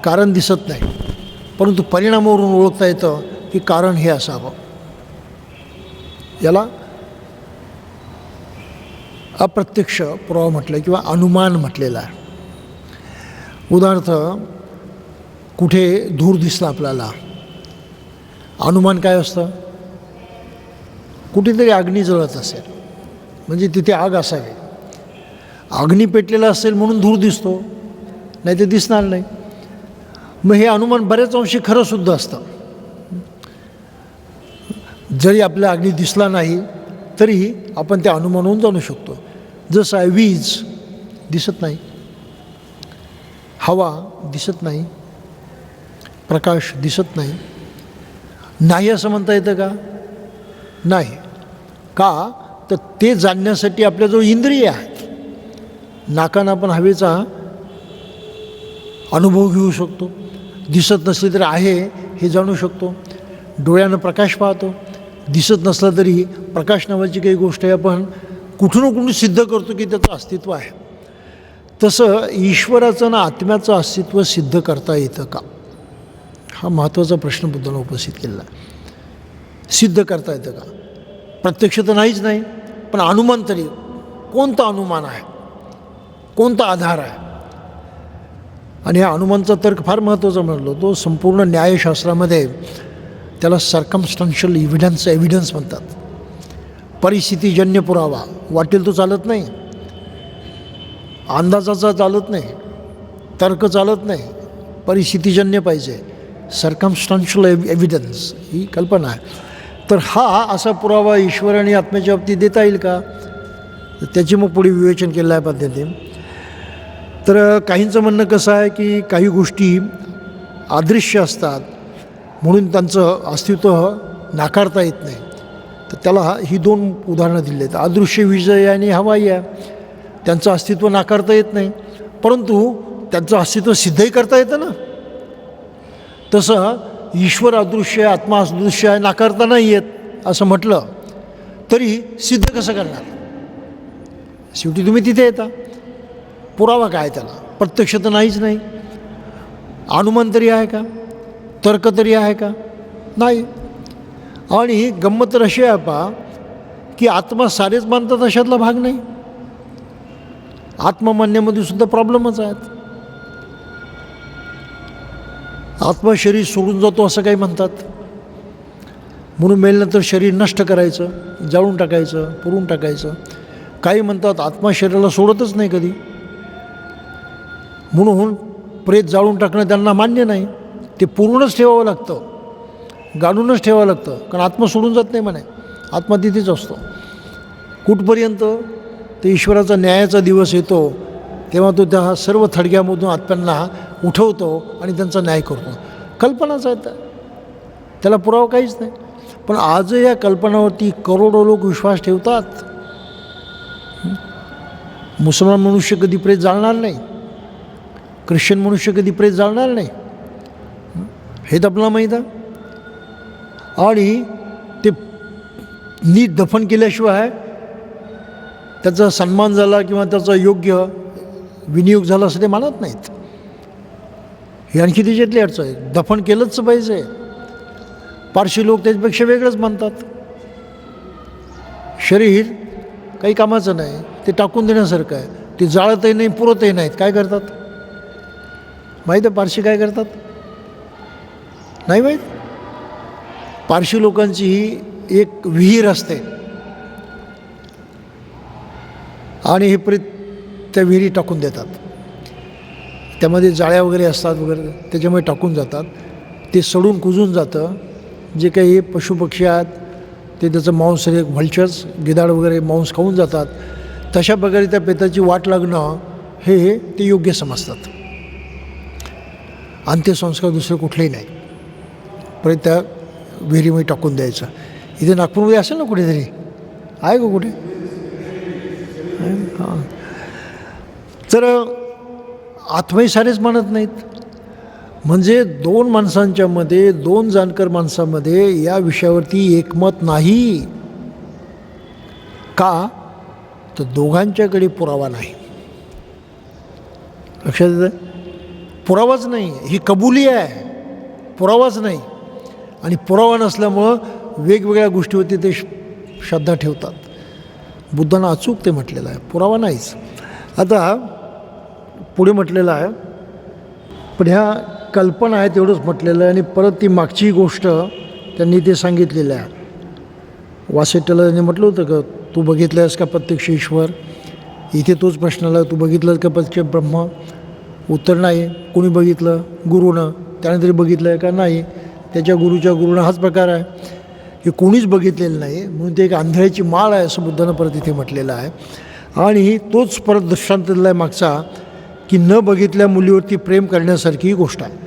कारण दिसत नाही, परंतु परिणामावरून ओळखता येतं की कारण हे असावं. याला अप्रत्यक्ष पुरावा म्हटलं किंवा अनुमान म्हटलेला आहे. उदाहरणार्थ कुठे धूर दिसला आपल्याला, अनुमान काय असतं? कुठेतरी अग्नी जळत असेल म्हणजे तिथे आग असावी. अग्नी पेटलेला असेल म्हणून धूर दिसतो, नाही ते दिसणार नाही. मग हे अनुमान बऱ्याच अंशी खरंसुद्धा असतं. जरी आपल्या अग्नी दिसला नाही तरीही आपण त्या अनुमानावरून जाणू शकतो. जसं आहे वीज दिसत नाही, हवा दिसत नाही, प्रकाश दिसत नाही. नाही असं म्हणता येतं का? नाही. का तर ते जाणण्यासाठी आपल्याजवळ इंद्रिय आहेत. नाकानं आपण हवेचा अनुभव घेऊ शकतो, दिसत नसले तरी आहे हे जाणू शकतो. डोळ्यानं प्रकाश पाहतो, दिसत नसला तरी प्रकाश नावाची काही गोष्ट आहे आपण कुठून ना कुठून सिद्ध करतो की त्याचं अस्तित्व आहे. तसं ईश्वराचं ना आत्म्याचं अस्तित्व सिद्ध करता येतं का, हा महत्त्वाचा प्रश्न बुद्धांना उपस्थित केलेला आहे. सिद्ध करता येतं का? प्रत्यक्ष तर नाहीच नाही, पण अनुमान तरी कोणता अनुमान आहे, कोणता आधार आहे? आणि ह्या अनुमानचा तर्क फार महत्त्वाचा म्हणलो तो. संपूर्ण न्यायशास्त्रामध्ये त्याला सर्कमस्टन्शियल एव्हिडन्स म्हणतात. परिस्थितीजन्य पुरावा. वाटेल तो चालत नाही, अंदाजाचा चालत नाही, तर्क चालत नाही, परिस्थितीजन्य पाहिजे. सर्कमस्टन्शियल एव्हिडन्स ही कल्पना आहे. तर हा असा पुरावा ईश्वर आणि आत्म्याच्या बाबतीत देता येईल का? तर त्याची मग पुढे विवेचन केलं आहे पद्धतीने. तर काहींचं म्हणणं कसं आहे की काही गोष्टी अदृश्य असतात म्हणून त्यांचं अस्तित्व नाकारता येत नाही. तर त्याला ही दोन उदाहरणं दिली आहेत. अदृश्य विजय आणि हवाई आहे, त्यांचं अस्तित्व नाकारता येत नाही, परंतु त्यांचं अस्तित्व सिद्धही करता येतं ना. तसं ईश्वर अदृश्य आहे, आत्मा अदृश्य आहे, नाकारता नाही येत असं म्हटलं तरी सिद्ध कसं करणार? शेवटी तुम्ही तिथे येता. पुरावा काय त्याला? प्रत्यक्ष तर नाहीच नाही. अनुमान तरी आहे का? तर्क तरी आहे का? नाही. आणि गंमत तर अशी आहे पहा की आत्मा सारेच मानतात अशातला भाग नाही. आत्मा मानण्यामध्ये सुद्धा प्रॉब्लेमच आहेत. आत्मा शरीर सोडून जातो असं काही म्हणतात, म्हणून मेल्यानंतर शरीर नष्ट करायचं, जाळून टाकायचं, पुरून टाकायचं. काही म्हणतात आत्मा शरीराला सोडतच नाही कधी, म्हणून प्रेत जाळून टाकणं त्यांना मान्य नाही. ते पुरूनच ठेवावं लागतं, गाडूनच ठेवावं लागतं, कारण आत्मा सोडून जात नाही म्हणे. आत्मा तिथेच असतो. कुठपर्यंत? ते ईश्वराचा न्यायाचा दिवस येतो तेव्हा तो त्या सर्व थडग्यामधून आत्म्यांना उठवतो आणि त्यांचा न्याय करतो. कल्पनाच आहे, त्याला पुरावा काहीच नाही. पण आज या कल्पनावरती करोडो लोक विश्वास ठेवतात. मुसलमान मनुष्य कधी प्रेत जाळणार नाही, ख्रिश्चन मनुष्य कधी प्रेत जाळणार नाही, हे तर आपल्याला माहीत आहे. आणि ते नीट दफन केल्याशिवाय त्याचा सन्मान झाला किंवा त्याचा योग्य विनियोग झाला असं ते मानत नाहीत. ही आणखी त्याच्यातली अडचण आहे. दफन केलंच पाहिजे. पारशी लोक त्याच्यापेक्षा वेगळंच मानतात. शरीर काही कामाचं नाही, ते टाकून देण्यासारखं आहे. ते जाळतही नाही, पुरतही नाहीत. काय करतात माहीत आहे? पारशी काय करतात नाही माहीत? पारशी लोकांची ही एक विहीर असते आणि हे प्रेत त्या विहिरी टाकून देतात. त्यामध्ये जाळ्या वगैरे असतात वगैरे, त्याच्यामुळे टाकून जातात. ते सडून कुजून जातं. जे काही पशुपक्षी आहेत ते त्याचं मांस, व्हल्चर्स, गिधाड वगैरे मांस खाऊन जातात. तशा प्रकारे त्या प्रेताची वाट लागणं हे ते योग्य समजतात. अंत्यसंस्कार दुसरे कुठलेही नाही, प्रेत त्या विहिरीमध्ये टाकून द्यायचं. इथे नागपूरमध्ये असेल ना कुठेतरी, आहे का कुठे? हां. तर आत्माही सारेच मानत नाहीत. म्हणजे दोन माणसांच्या मध्ये, दोन जाणकार माणसामध्ये या विषयावरती एकमत नाही. का? तर दोघांच्याकडे पुरावा नाही. लक्षात येतं? पुरावाच नाही, ही कबुली आहे, पुरावाच नाही. आणि पुरावा नसल्यामुळं वेगवेगळ्या गोष्टीवरती ते श्रद्धा ठेवतात. बुद्धांना अचूक ते म्हटलेलं आहे, पुरावा नाहीच. आता पुढे म्हटलेलं आहे, पण ह्या कल्पना आहेत एवढंच म्हटलेलं आहे. आणि परत ती मागची गोष्ट त्यांनी ते सांगितलेलं आहे. वासेट्याला त्यांनी म्हटलं होतं का तू बघितलं आहेस का प्रत्यक्ष ईश्वर? इथे तोच प्रश्न आला, तू बघितलं का प्रत्यक्ष ब्रह्म? उत्तर नाही. कोणी बघितलं? गुरुनं. त्याने तरी बघितलं आहे का? नाही. त्याच्या गुरुच्या गुरुनं हाच प्रकार आहे की कोणीच बघितलेलं नाही, म्हणून ते एक आंधळ्याची माळ आहे असं बुद्धानं परत इथे म्हटलेलं आहे. आणि तोच परत दृष्टांत दिला आहे मागचा, की न बघितल्या मुलीवरती प्रेम करण्यासारखी ही गोष्ट आहे.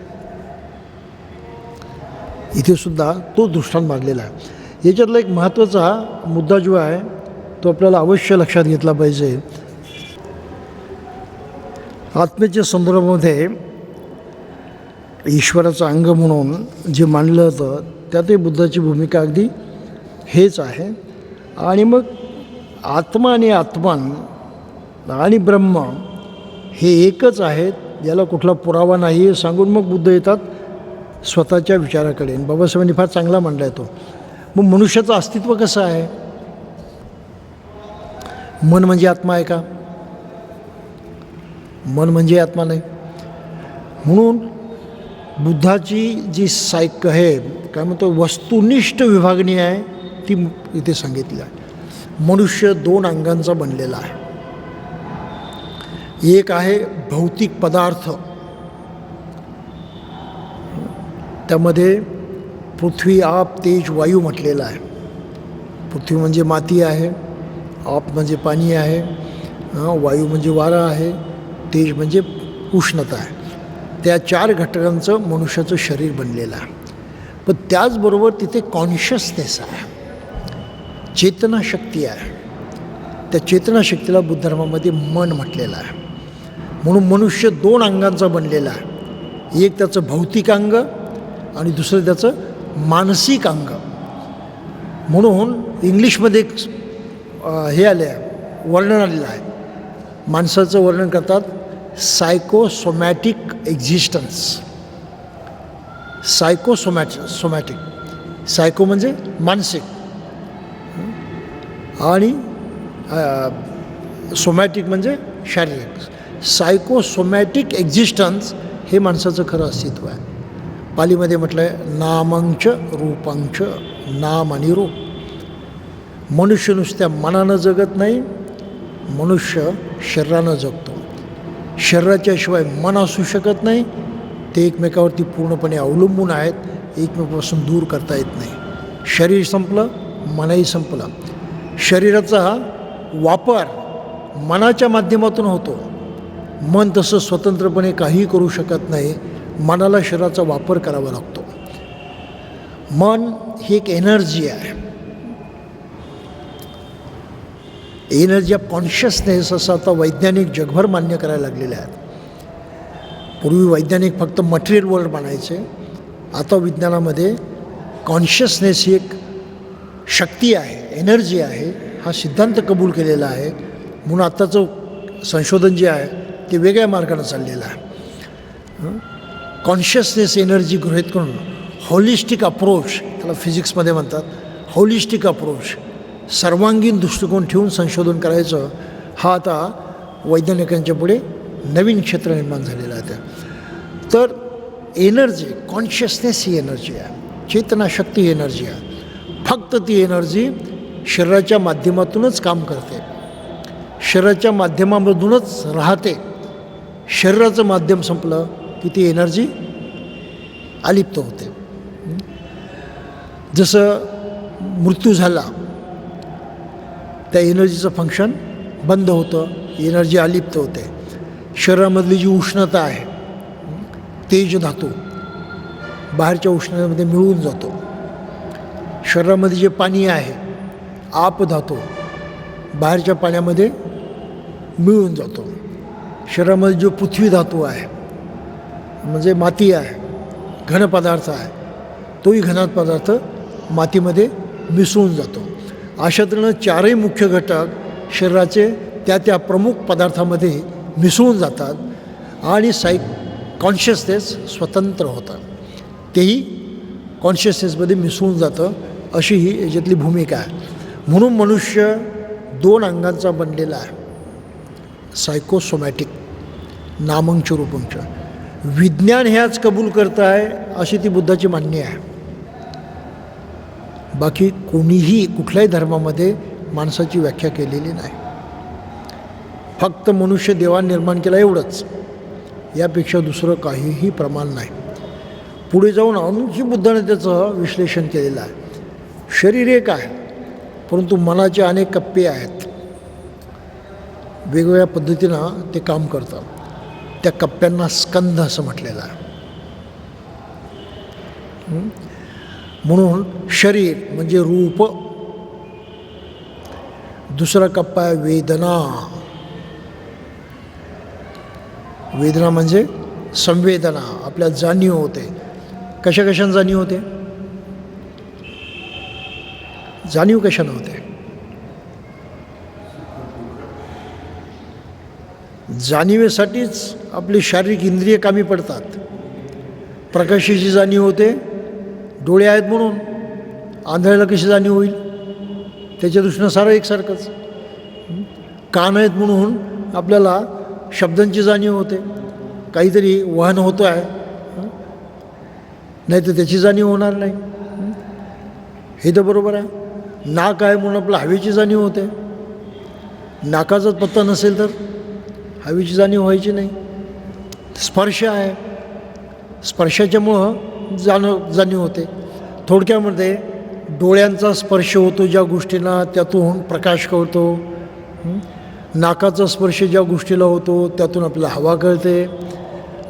इथे सुद्धा तो दृष्टांत मागलेला आहे. याच्यातला एक महत्त्वाचा मुद्दा जो आहे तो आपल्याला अवश्य लक्षात घेतला पाहिजे. आत्म्याच्या संदर्भामध्ये ईश्वराचं अंग म्हणून जे मानलं जातं त्यातही बुद्धाची भूमिका अगदी हेच आहे. आणि मग आत्मा आणि आत्मन आणि ब्रह्म हे एकच आहेत, याला कुठला पुरावा नाही हे सांगून मग बुद्ध येतात स्वतःच्या विचाराकडे. बाबासाहेबांनी फार चांगला मांडला आहे तो. मग मनुष्याचं अस्तित्व कसं आहे? मन म्हणजे आत्मा आहे का? मन म्हणजे आत्मा नाही. म्हणून बुद्धाची जी आहे काय म्हणतो वस्तुनिष्ठ विभागणी आहे ती इथे सांगितली आहे. मनुष्य 2 अंगांचा बनलेला आहे. एक आहे भौतिक पदार्थ, त्यामध्ये पृथ्वी, आप, तेज, वायू म्हटलेला आहे. पृथ्वी म्हणजे माती आहे, आप म्हणजे पाणी आहे, वायू म्हणजे वारा आहे, तेज म्हणजे उष्णता आहे. त्या 4 घटकांचं मनुष्याचं शरीर बनलेलं आहे. पण त्याचबरोबर तिथे कॉन्शियसनेस आहे, चेतनाशक्ती आहे. त्या चेतनाशक्तीला बुद्ध धर्मामध्ये मन म्हटलेलं आहे. म्हणून मनुष्य 2 अंगांचा बनलेला आहे. एक त्याचं भौतिक अंग आणि दुसरं त्याचं मानसिक अंग. म्हणून इंग्लिशमध्ये एक हे आले आहे, वर्णन आलेलं आहे. माणसाचं वर्णन करतात सायकोसोमॅटिक एक्झिस्टन्स. सोमॅटिक सायको म्हणजे मानसिक आणि सोमॅटिक म्हणजे शारीरिक. सायकोसोमॅटिक एक्झिस्टन्स हे माणसाचं खरं अस्तित्व आहे. पालीमध्ये म्हटलं आहे नामंच रूपांच, नाम आणि रूप. मनुष्य नुसत्या मनानं जगत नाही, मनुष्य शरीरानं जगतो. शरीराच्या शिवाय मन असू शकत नाही. ते एकमेकावरती पूर्णपणे अवलंबून आहेत, एकमेकापासून दूर करता येत नाही. शरीर संपलं, मनही संपलं. शरीराचा वापर मनाच्या माध्यमातून होतो. मन तसं स्वतंत्रपणे काहीही करू शकत नाही, मनाला शरीराचा वापर करावा लागतो. मन ही एक एनर्जी आहे, एनर्जी ऑफ कॉन्शियसनेस असं आता वैज्ञानिक जगभर मान्य करायला लागलेले आहेत. पूर्वी वैज्ञानिक फक्त मटेरियल वर्ल्ड मानायचे, आता विज्ञानामध्ये कॉन्शियसनेस ही एक शक्ती आहे, एनर्जी आहे, हा सिद्धांत कबूल केलेला आहे. म्हणून आत्ताचं संशोधन जे आहे ते वेगळ्या मार्गाने चाललेलं आहे. कॉन्शियसनेस एनर्जी गृहीत करून होलिस्टिक अप्रोच, त्याला फिजिक्समध्ये म्हणतात होलिस्टिक अप्रोच, सर्वांगीण दृष्टिकोन ठेवून संशोधन करायचं, हा आता वैज्ञानिकांच्या पुढे नवीन क्षेत्र निर्माण झालेलं आहे. तर एनर्जी, कॉन्शियसनेस ही एनर्जी आहे, चेतनाशक्ती ही एनर्जी आहे. फक्त ती एनर्जी शरीराच्या माध्यमातूनच काम करते, शरीराच्या माध्यमामधूनच राहते. शरीराचं माध्यम संपलं की ती एनर्जी अलिप्त होते. जसं मृत्यू झाला त्या एनर्जीचं फंक्शन बंद होतं, एनर्जी अलिप्त होते. शरीरामधली जी उष्णता आहे, तेज धातू बाहेरच्या उष्णतेमध्ये मिळून जातो. शरीरामध्ये जे पाणी आहे, आप धातू बाहेरच्या पाण्यामध्ये मिळून जातो. शरीरामध्ये जो पृथ्वी धातू आहे म्हणजे माती आहे, घन पदार्थ आहे, तोही घन पदार्थ मातीमध्ये मिसळून जातो. अशा तऱ्हेनं 4ही मुख्य घटक शरीराचे त्या प्रमुख पदार्थामध्ये मिसळून जातात आणि कॉन्शियसनेस स्वतंत्र होतं, तेही कॉन्शियसनेसमध्ये मिसळून जातं. अशी ही याच्यातली भूमिका आहे. म्हणून मनुष्य 2 अंगांचा बनलेला आहे, सायकोसोमॅटिक, नामंच रूपंच. विज्ञान हे आज कबूल करत आहे अशी ती बुद्धाची मान्य आहे. बाकी कोणीही कुठल्याही धर्मामध्ये माणसाची व्याख्या केलेली नाही. फक्त मनुष्य देवाने निर्माण केला एवढंच, यापेक्षा दुसरं काहीही प्रमाण नाही. पुढे जाऊन आणखी बुद्धाने त्याचं विश्लेषण केलेलं आहे. शरीर एक आहे, परंतु मनाचे अनेक कप्पे आहेत. वेगवेगळ्या पद्धतीनं ते काम करतं. त्या कप्प्यांना स्कंध असं म्हटलेलं आहे. म्हणून शरीर म्हणजे रूप, दुसरा कप्पा आहे वेदना. वेदना म्हणजे संवेदना, आपल्या जाणीव होते. कशा कशानं जाणीव होते? जाणीव कशानं होते? जाणीवेसाठीच आपली शारीरिक इंद्रिय कामी पडतात. प्रकाशाची जाणीव होते, डोळे आहेत म्हणून. आंधळ्याला कशी जाणीव होईल? त्याच्या दृष्टीनं सारं एकसारखंच. कान आहेत म्हणून आपल्याला शब्दांची जाणीव होते. काहीतरी वहन होतं आहे, नाही तर त्याची जाणीव होणार नाही. हे तर बरोबर आहे. नाक आहे म्हणून आपल्या हवेची जाणीव होते. नाकाचाच पत्ता नसेल तर हवेची जाणीव व्हायची नाही. स्पर्श आहे, स्पर्शाच्यामुळं जाणीव होते. थोडक्यामध्ये डोळ्यांचा स्पर्श होतो ज्या गोष्टींना, त्यातून प्रकाश कळतो. नाकाचा स्पर्श ज्या गोष्टीला होतो त्यातून आपल्याला हवा कळते.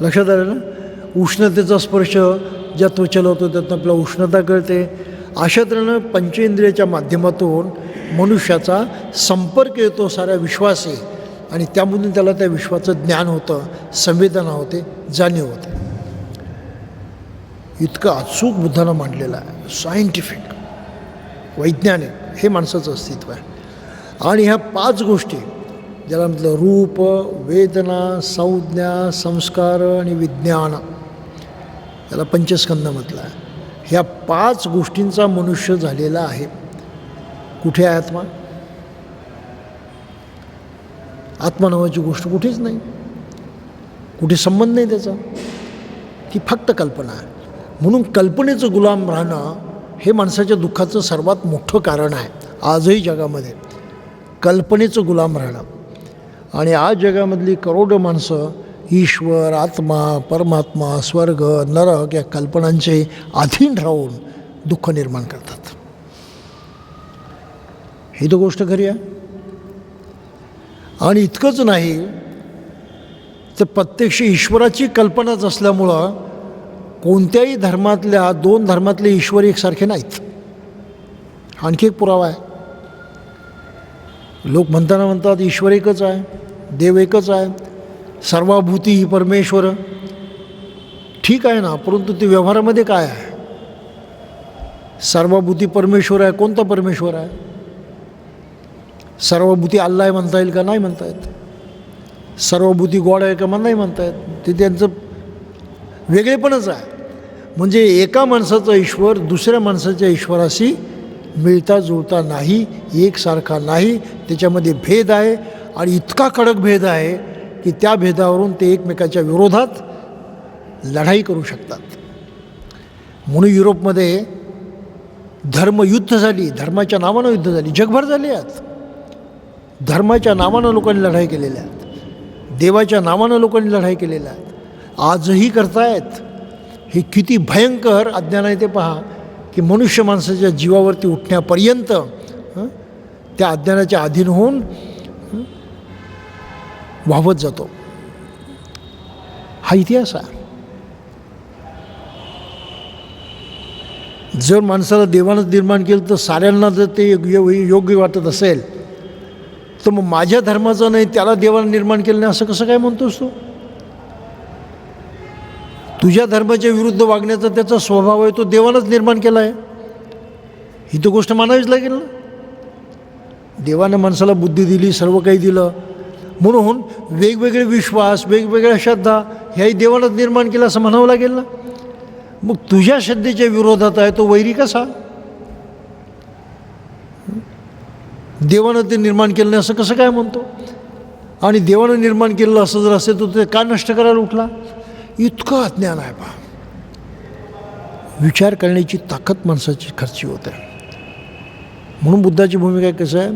लक्षात आलं ना? उष्णतेचा स्पर्श ज्या त्वचेला होतो त्यातून आपल्याला उष्णता कळते. अशा तऱ्हेनं पंचेंद्रियाच्या माध्यमातून मनुष्याचा संपर्क येतो साऱ्या विश्वाशी, आणि त्यामधून त्याला त्या विश्वाचं ज्ञान होतं, संवेदना होते, जाणीव होते. इतकं अचूक बुद्धानं मांडलेलं आहे. सायंटिफिक, वैज्ञानिक हे माणसाचं अस्तित्व आहे. आणि ह्या 5 गोष्टी ज्याला म्हटलं रूप, वेदना, संज्ञा, संस्कार आणि विज्ञान, याला पंचस्कंद म्हटलं आहे. ह्या 5 गोष्टींचा मनुष्य झालेला आहे. कुठे आहे आत्मा? आत्मा नावाची गोष्ट कुठेच नाही, कुठे संबंध नाही त्याचा. ती फक्त कल्पना आहे. म्हणून कल्पनेचं गुलाम राहणं हे माणसाच्या दुःखाचं सर्वात मोठं कारण आहे आजही जगामध्ये. कल्पनेचं गुलाम राहणं. आणि आज जगामधली करोडो माणसं ईश्वर, आत्मा, परमात्मा, स्वर्ग, नरक या कल्पनांचे अधीन राहून दुःख निर्माण करतात. ही तर गोष्ट खरी आहे. आणि इतकंच नाही तर प्रत्यक्ष ईश्वराची कल्पनाच असल्यामुळं कोणत्याही धर्मातल्या 2 धर्मातले ईश्वर एकसारखे नाहीत. आणखी एक पुरावा आहे. लोक म्हणतात ईश्वर एकच आहे, देव एकच आहे, सर्वभूती ही परमेश्वर. ठीक आहे ना, परंतु ते व्यवहारामध्ये काय आहे? सर्वभूती परमेश्वर आहे, कोणता परमेश्वर आहे? सर्वभूती अल्लाह आहे म्हणता येईल का? नाही म्हणता येत. सर्वभूती गॉड आहे का? नाही म्हणता येत. ते त्यांचं वेगळेपणच आहे. म्हणजे एका माणसाचा ईश्वर दुसऱ्या माणसाच्या ईश्वराशी मिळता जुळता नाही, एकसारखा नाही. त्याच्यामध्ये भेद आहे, आणि इतका कडक भेद आहे की त्या भेदावरून ते एकमेकाच्या विरोधात लढाई करू शकतात. म्हणून युरोपमध्ये धर्मयुद्ध झाली, धर्माच्या नावानं युद्ध झाली, जगभर झाली आहेत. धर्माच्या नावानं लोकांनी लढाई केलेल्या आहेत, देवाच्या नावानं लोकांनी लढाई केलेल्या आहेत, आजही करतायत. हे किती भयंकर अज्ञान आहे ते पहा, की मनुष्य माणसाच्या जीवावरती उठण्यापर्यंत त्या अज्ञानाच्या अधीन होऊन वाहवत जातो. हा इतिहास आहे. जर माणसाला देवानंच निर्माण केलं तर साऱ्यांना जर ते योग्य वाटत असेल तर मग माझ्या धर्माचं नाही त्याला देवानं निर्माण केलं नाही असं कसं काय म्हणतोस तू? तुझ्या धर्माच्या विरुद्ध वागण्याचा त्याचा स्वभाव आहे, तो देवानंच निर्माण केला आहे. ही तर गोष्ट मानावीच लागेल ना. देवानं माणसाला बुद्धी दिली, सर्व काही दिलं, म्हणून वेगवेगळे विश्वास, वेगवेगळ्या श्रद्धा ह्याही देवानंच निर्माण केलं असं म्हणावं लागेल ना. मग तुझ्या श्रद्धेच्या विरोधात आहे तो वैरी कसा? देवानं ते निर्माण केलं नाही असं कसं काय म्हणतो? आणि देवानं निर्माण केलेलं असं जर असेल तर ते का नष्ट करायला उठला? इतकं अज्ञान आहे पहा. विचार करण्याची ताकद माणसाची खर्ची होते. म्हणून बुद्धाची भूमिका कसं आहे,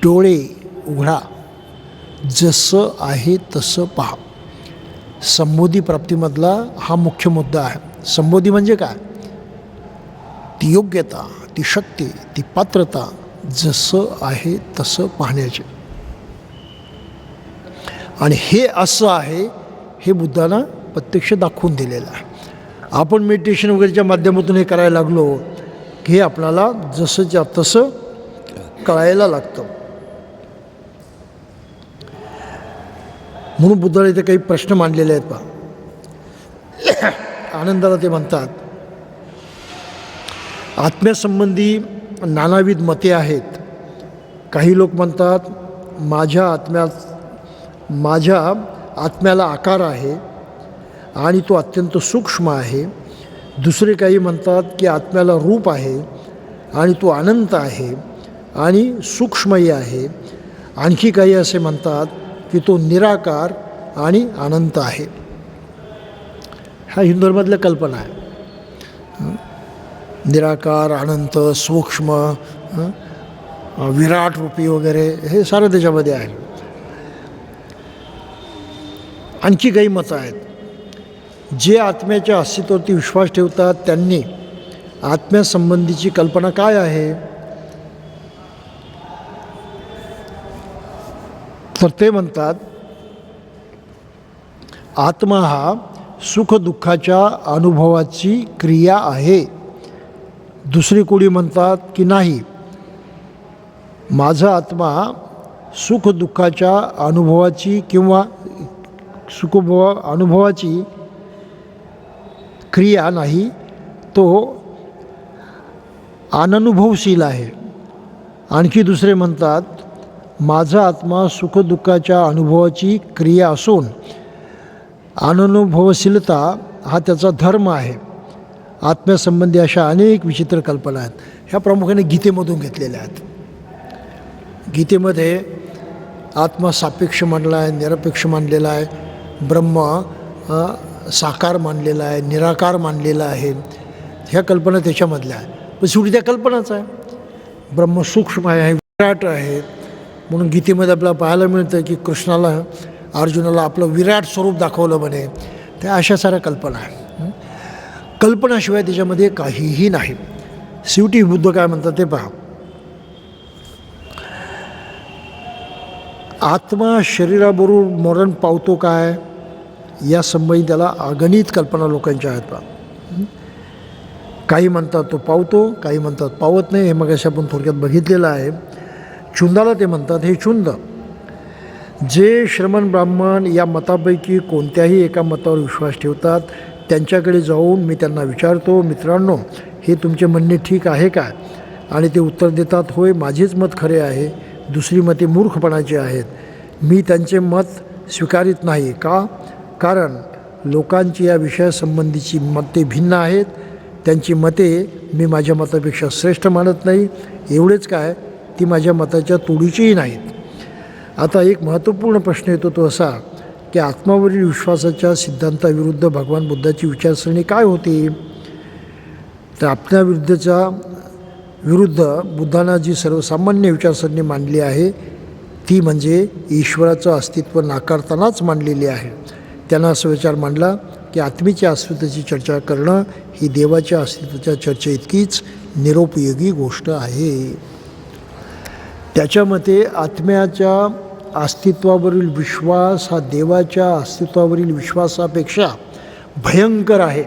डोळे उघडा, जसं आहे तसं पहा. संबोधी प्राप्तीमधला हा मुख्य मुद्दा आहे. संबोधी म्हणजे काय? ती योग्यता, ती शक्ती, ती पात्रता जसं आहे तसं पाहण्याची. आणि हे असं आहे हे बुद्धानं प्रत्यक्ष दाखवून दिलेलं आहे. आपण मेडिटेशन वगैरेच्या माध्यमातून हे करायला लागलो की हे आपल्याला जसंच्या तसं कळायला लागतं. म्हणून बुद्धाला इथे काही प्रश्न मांडलेले आहेत पहा. आनंदाला ते म्हणतात, आत्म्यासंबंधी नानाविध मते आहेत. काही लोक म्हणतात माझ्या आत्म्याला आकार आहे आणि तो अत्यंत सूक्ष्म आहे. दुसरे काही म्हणतात की आत्म्याला रूप आहे आणि तो अनंत आहे आणि सूक्ष्मही आहे. आणखी काही असे म्हणतात की तो निराकार आणि अनंत आहे. ह्या हिंदू धर्मातल्या कल्पना आहे. निराकार, अनंत, सूक्ष्म, विराट रूपी वगैरे हे सारं त्याच्यामध्ये आहे. आणखी काही मतं आहेत. जे आत्म्याच्या अस्तित्वावरती विश्वास ठेवतात त्यांनी आत्म्यासंबंधीची कल्पना काय आहे, तर ते म्हणतात आत्मा हा सुखदुःखाच्या अनुभवाची क्रिया आहे. दुसरी कोणी म्हणतात की नाही, माझा आत्मा सुखदुःखाच्या अनुभवाची किंवा अनुभवाची क्रिया नाही, तो अननुभवशील आहे. आणखी दुसरे म्हणतात माझा आत्मा सुखदुःखाच्या अनुभवाची क्रिया असून अननुभवशीलता हा त्याचा धर्म आहे. आत्म्यासंबंधी अशा अनेक विचित्र कल्पना आहेत. ह्या प्रामुख्याने गीतेमधून घेतलेल्या आहेत. गीतेमध्ये आत्मा सापेक्ष मानला आहे, निरपेक्ष मानलेला आहे, ब्रह्म साकार मानलेला आहे, निराकार मानलेला आहे. ह्या कल्पना त्याच्यामधल्या आहे. पण शेवटी त्या कल्पनाच आहे. ब्रह्म सूक्ष्म आहे, विराट आहे. म्हणून गीतेमध्ये आपल्याला पाहायला मिळतं की कृष्णाला अर्जुनाला आपलं विराट स्वरूप दाखवलं म्हणे. त्या अशा साऱ्या कल्पना आहे. कल्पनाशिवाय त्याच्यामध्ये काहीही नाही. शेवटी बुद्ध काय म्हणतात ते पहा, आत्मा शरीराबरोबर मरण पावतो काय या संबंधी त्याला अगणित कल्पना लोकांच्या आहेत पहा. काही म्हणतात तो पावतो, काही म्हणतात पावत नाही. हे मग अशा आपण थोडक्यात बघितलेलं आहे. चुंदाला ते म्हणतात हे चुंद. जे श्रमण ब्राह्मण या मतापैकी कोणत्याही एका मतावर विश्वास ठेवतात त्यांच्याकडे जाऊन मी त्यांना विचारतो, मित्रांनो हे तुमचे म्हणणे ठीक आहे का? आणि ते उत्तर देतात, होय माझेच मत खरे आहे, दुसरी मते मूर्खपणाची आहेत. मी त्यांचे मत स्वीकारित नाही. का? कारण लोकांची या विषयासंबंधीची मते भिन्न आहेत. त्यांची मते मी माझ्या मतापेक्षा श्रेष्ठ मानत नाही. एवढेच काय, ती माझ्या मताच्या तोडीचीही नाहीत. आता एक महत्त्वपूर्ण प्रश्न येतो तो असा की आत्मावरील विश्वासाच्या सिद्धांताविरुद्ध भगवान बुद्धाची विचारसरणी काय होती? तर आत्म्याविरुद्धच्या विरुद्ध बुद्धांना जी सर्वसामान्य विचारसरणी मांडली आहे ती म्हणजे ईश्वराचं अस्तित्व नाकारतानाच मांडलेली आहे. त्यांना असा विचार मांडला की आत्मेच्या अस्तित्वाची चर्चा करणं ही देवाच्या अस्तित्वाच्या चर्चेइतकीच निरुपयोगी गोष्ट आहे. त्याच्या मते आत्म्याच्या अस्तित्वावरील विश्वास हा देवाच्या अस्तित्वावरील विश्वासापेक्षा भयंकर आहे.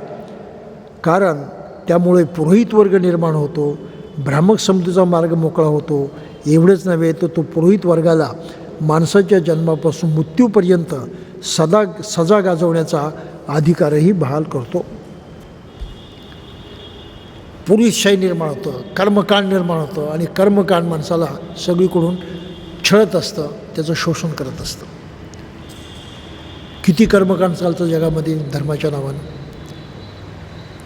कारण त्यामुळे पुरोहित वर्ग निर्माण होतो, भ्रामक समजूचा मार्ग मोकळा होतो. एवढेच नव्हे तर तो पुरोहित वर्गाला माणसाच्या जन्मापासून मृत्यूपर्यंत सजा गाजवण्याचा अधिकारही बहाल करतो. पुरुषशाही निर्माण होतं, कर्मकांड निर्माण होतं आणि कर्मकांड माणसाला सगळीकडून छळत असतं, त्याचं शोषण करत असतं. किती कर्मकांड चालतं जगामध्ये धर्माच्या नावानं,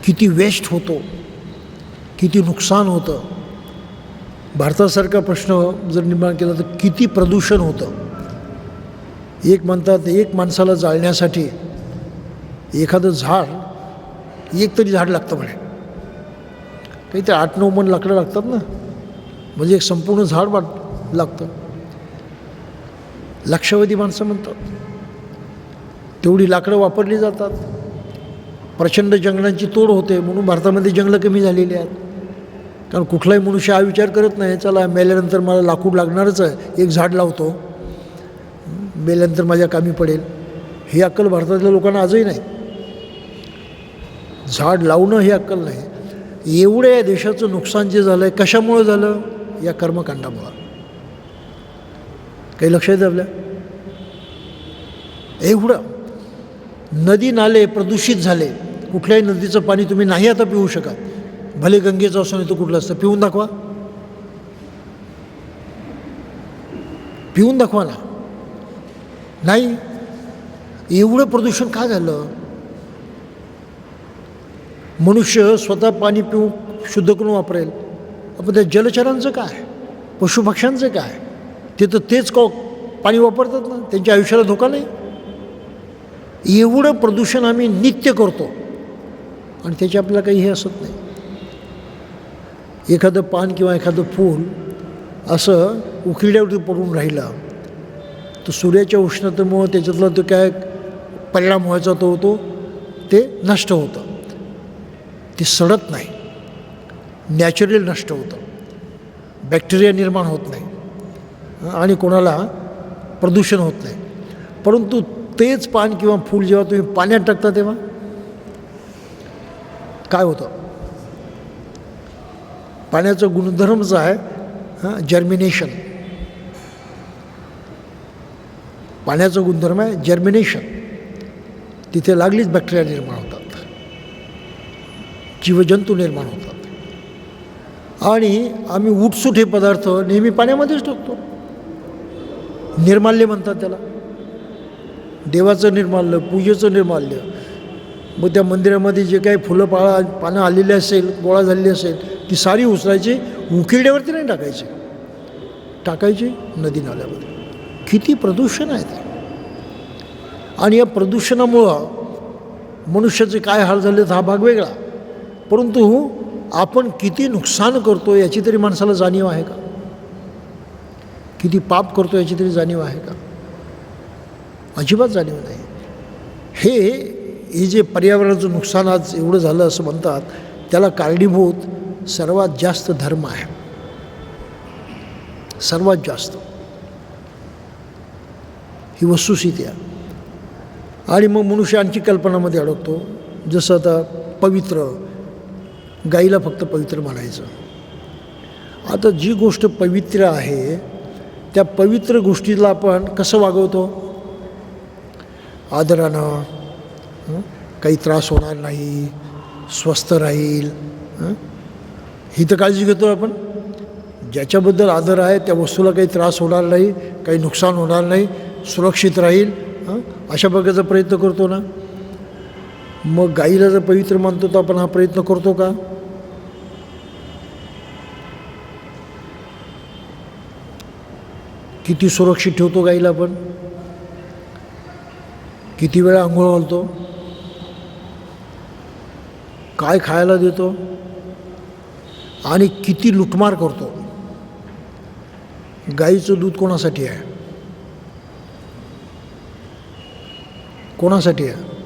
किती वेस्ट होतो, किती नुकसान होतं. भारतासारखा प्रश्न जर निर्माण केला तर किती प्रदूषण होतं. एक म्हणतात एक माणसाला जाळण्यासाठी एखादं झाड, एक तरी झाड लागतं म्हणे. काहीतरी 8-9 मन लाकडं लागतात ना, म्हणजे एक संपूर्ण झाड लागतं. लक्षावधी माणसं म्हणतात तेवढी लाकडं वापरली जातात. प्रचंड जंगलांची तोड होते म्हणून भारतामध्ये जंगलं कमी झालेली आहेत. कारण कुठलाही मनुष्य हा विचार करत नाही चला मेल्यानंतर मला लाकूड लागणारच आहे, एक झाड लावतो. मेल्यानंतर माझ्या कामी पडेल, ही अक्कल भारतातल्या लोकांना आजही नाही. झाड लावणं ही अक्कल नाही. एवढं या देशाचं नुकसान जे झालं आहे कशामुळं झालं? या कर्मकांडामुळं. काही लक्ष येतं आपल्या? एवढं नदी नाले प्रदूषित झाले. कुठल्याही नदीचं पाणी तुम्ही नाही आता पिऊ शकत, भले गंगेचं असं नाही तर कुठलं असतं. पिऊन दाखवा, पिऊन दाखवा ना. नाही, एवढं प्रदूषण का झालं? मनुष्य स्वतः पाणी पिऊन शुद्ध करून वापरेल, पण त्या जलचरांचं काय, पशुपक्ष्यांचं काय? ते तर तेच पाणी वापरतात ना, त्यांच्या आयुष्याला धोका नाही. एवढं प्रदूषण आम्ही नित्य करतो आणि त्याची आपल्याला काही हे असत नाही. एखादं पान किंवा एखादं फूल असं उकिरड्यावरती पडून राहिलं तर सूर्याच्या उष्णतेमुळं त्याच्यातला तो काय परिणाम व्हायचा तो होतो, ते नष्ट होतं. ते सडत नाही, नॅचरल नष्ट होतं, बॅक्टेरिया निर्माण होत नाही आणि कोणाला प्रदूषण होत नाही. परंतु तेच पान किंवा फूल जेव्हा तुम्ही पाण्यात टाकता तेव्हा काय होतं? पाण्याचा गुणधर्मच आहे जर्मिनेशन. पाण्याचा गुणधर्म आहे जर्मिनेशन. तिथे लागलीच बॅक्टेरिया निर्माण होतात, जीवजंतू निर्माण होतात. आणि आम्ही उठसूट हे पदार्थ नेहमी पाण्यामध्येच टाकतो. निर्माल्य म्हणतात त्याला, देवाचं निर्माल्य, पूजेचं निर्माल्य. मग त्या मंदिरामध्ये जे काही फुलं पानं आलेली असेल, गोळा झालेली असेल, ती सारी उचलायची, उकिरड्यावरती नाही टाकायची, टाकायची नदी नाल्यामध्ये. किती प्रदूषण आहे ते. आणि या प्रदूषणामुळं मनुष्याचे काय हाल झाले हा भाग वेगळा, परंतु आपण किती नुकसान करतो याची तरी माणसाला जाणीव आहे का? किती पाप करतो याची तरी जाणीव आहे का? अजिबात जाणीव नाही. हे जे पर्यावरणाचं नुकसान आज एवढं झालं असं म्हणतात, त्याला कारणीभूत सर्वात जास्त धर्म आहे, सर्वात जास्त. ही वस्तुस्थिती आहे. आणि मग मनुष्य आणखी कल्पनामध्ये अडकतो. जसं आता पवित्र, गाईला फक्त पवित्र म्हणायचं. आता जी गोष्ट पवित्र आहे त्या पवित्र गोष्टीला आपण कसं वागवतो? आदरानं, काही त्रास होणार नाही, स्वस्थ राहील, ही तर काळजी घेतो आपण. ज्याच्याबद्दल आदर आहे त्या वस्तूला काही त्रास होणार नाही, काही नुकसान होणार नाही, सुरक्षित राहील, अशा प्रकारचा प्रयत्न करतो ना. मग गाईला जर पवित्र मानतो तर आपण हा प्रयत्न करतो का? किती सुरक्षित ठेवतो गाईला आपण? किती वेळा आंघोळ घालतो? काय खायला देतो? आणि किती लुटमार करतो? गाईचं दूध कोणासाठी आहे? कोणासाठी आहे?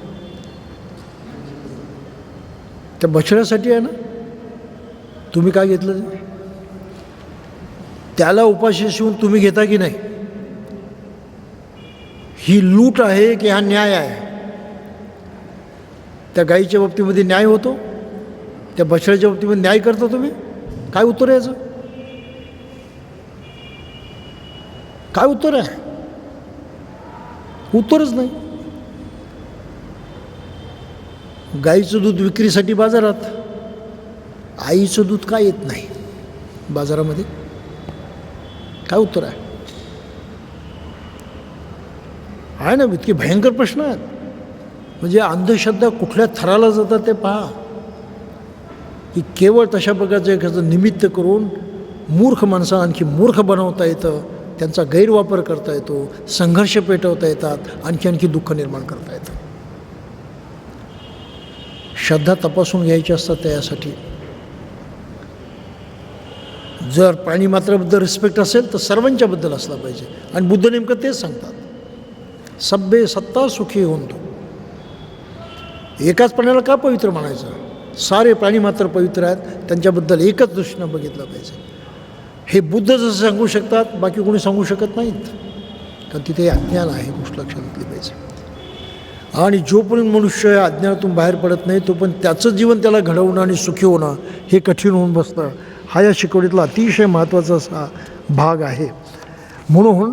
त्या बछड्यासाठी आहे ना. तुम्ही काय घेतलं? त्याला उपाशी शिवून तुम्ही घेता की नाही? ही लूट आहे की हा न्याय आहे? त्या गाईच्या बाबतीमध्ये न्याय होतो, त्या बछड्याच्या बाबतीमध्ये न्याय करता तुम्ही? काय उत्तर आहे याचं? काय उत्तर आहे? उत्तरच नाही. गाईचं दूध विक्रीसाठी बाजारात, आईचं दूध का येत नाही बाजारामध्ये? काय उत्तर आहे? आहे ना, इतके भयंकर प्रश्न आहेत. म्हणजे अंधश्रद्धा कुठल्या थराला जातात ते पहा. की केवळ तशा प्रकारचं एखादं निमित्त करून मूर्ख माणसाला आणखी मूर्ख बनवता येतं, त्यांचा गैरवापर करता येतो, संघर्ष पेटवता येतात, आणखी दुःख निर्माण करता येतं. श्रद्धा तपासून घ्यायची असतात त्यासाठी. जर प्राणीमात्राबद्दल रिस्पेक्ट असेल तर सर्वांच्याबद्दल असला पाहिजे. आणि बुद्ध नेमकं तेच सांगतात, सब्बे सत्ता सुखी होतो. एकाच प्राण्याला का पवित्र म्हणायचं? सारे प्राणी मात्र पवित्र आहेत, त्यांच्याबद्दल एकच दृष्टीनं बघितलं पाहिजे. हे बुद्ध जसं सांगू शकतात बाकी कोणी सांगू शकत नाहीत. कारण तिथे अज्ञान आहे, गोष्ट लक्षात घेतली पाहिजे. आणि जोपर्यंत मनुष्य या अज्ञानातून बाहेर पडत नाही तोपर्यंत त्याचं जीवन त्याला घडवणं आणि सुखी होणं हे कठीण होऊन बसतं. हा या शिकवणीतला अतिशय महत्त्वाचा असा भाग आहे. म्हणून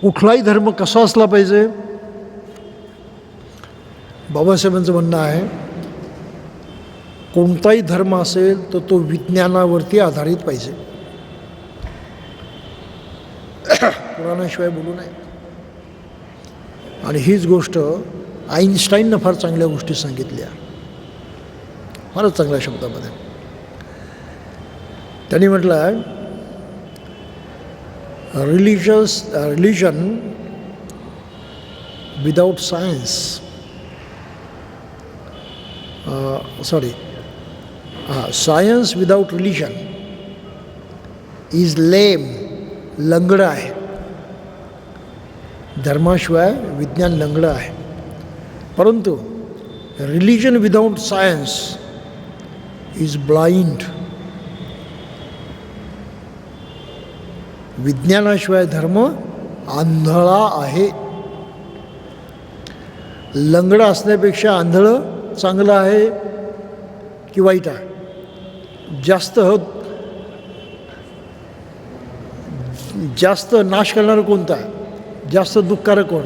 कुठलाही धर्म कसा असला पाहिजे, बाबासाहेबांचं म्हणणं आहे कोणताही धर्म असेल तर तो विज्ञानावरती आधारित पाहिजे, पुराणाशिवाय बोलू नये. आणि हीच गोष्ट आईन्स्टाईननं फार चांगल्या गोष्टी सांगितल्या, फारच चांगल्या शब्दामध्ये. त्यांनी म्हटलं आहे religion without science science without religion is lame, लंगडं आहे. धर्माशिवाय विज्ञान लंगडं आहे. परंतु religion without science is blind. विज्ञानाशिवाय धर्म आंधळा आहे. लंगडं असण्यापेक्षा आंधळं चांगलं आहे की वाईट आहे? जास्त नाश करणारं कोणतं आहे? जास्त दुःखकारक कोण?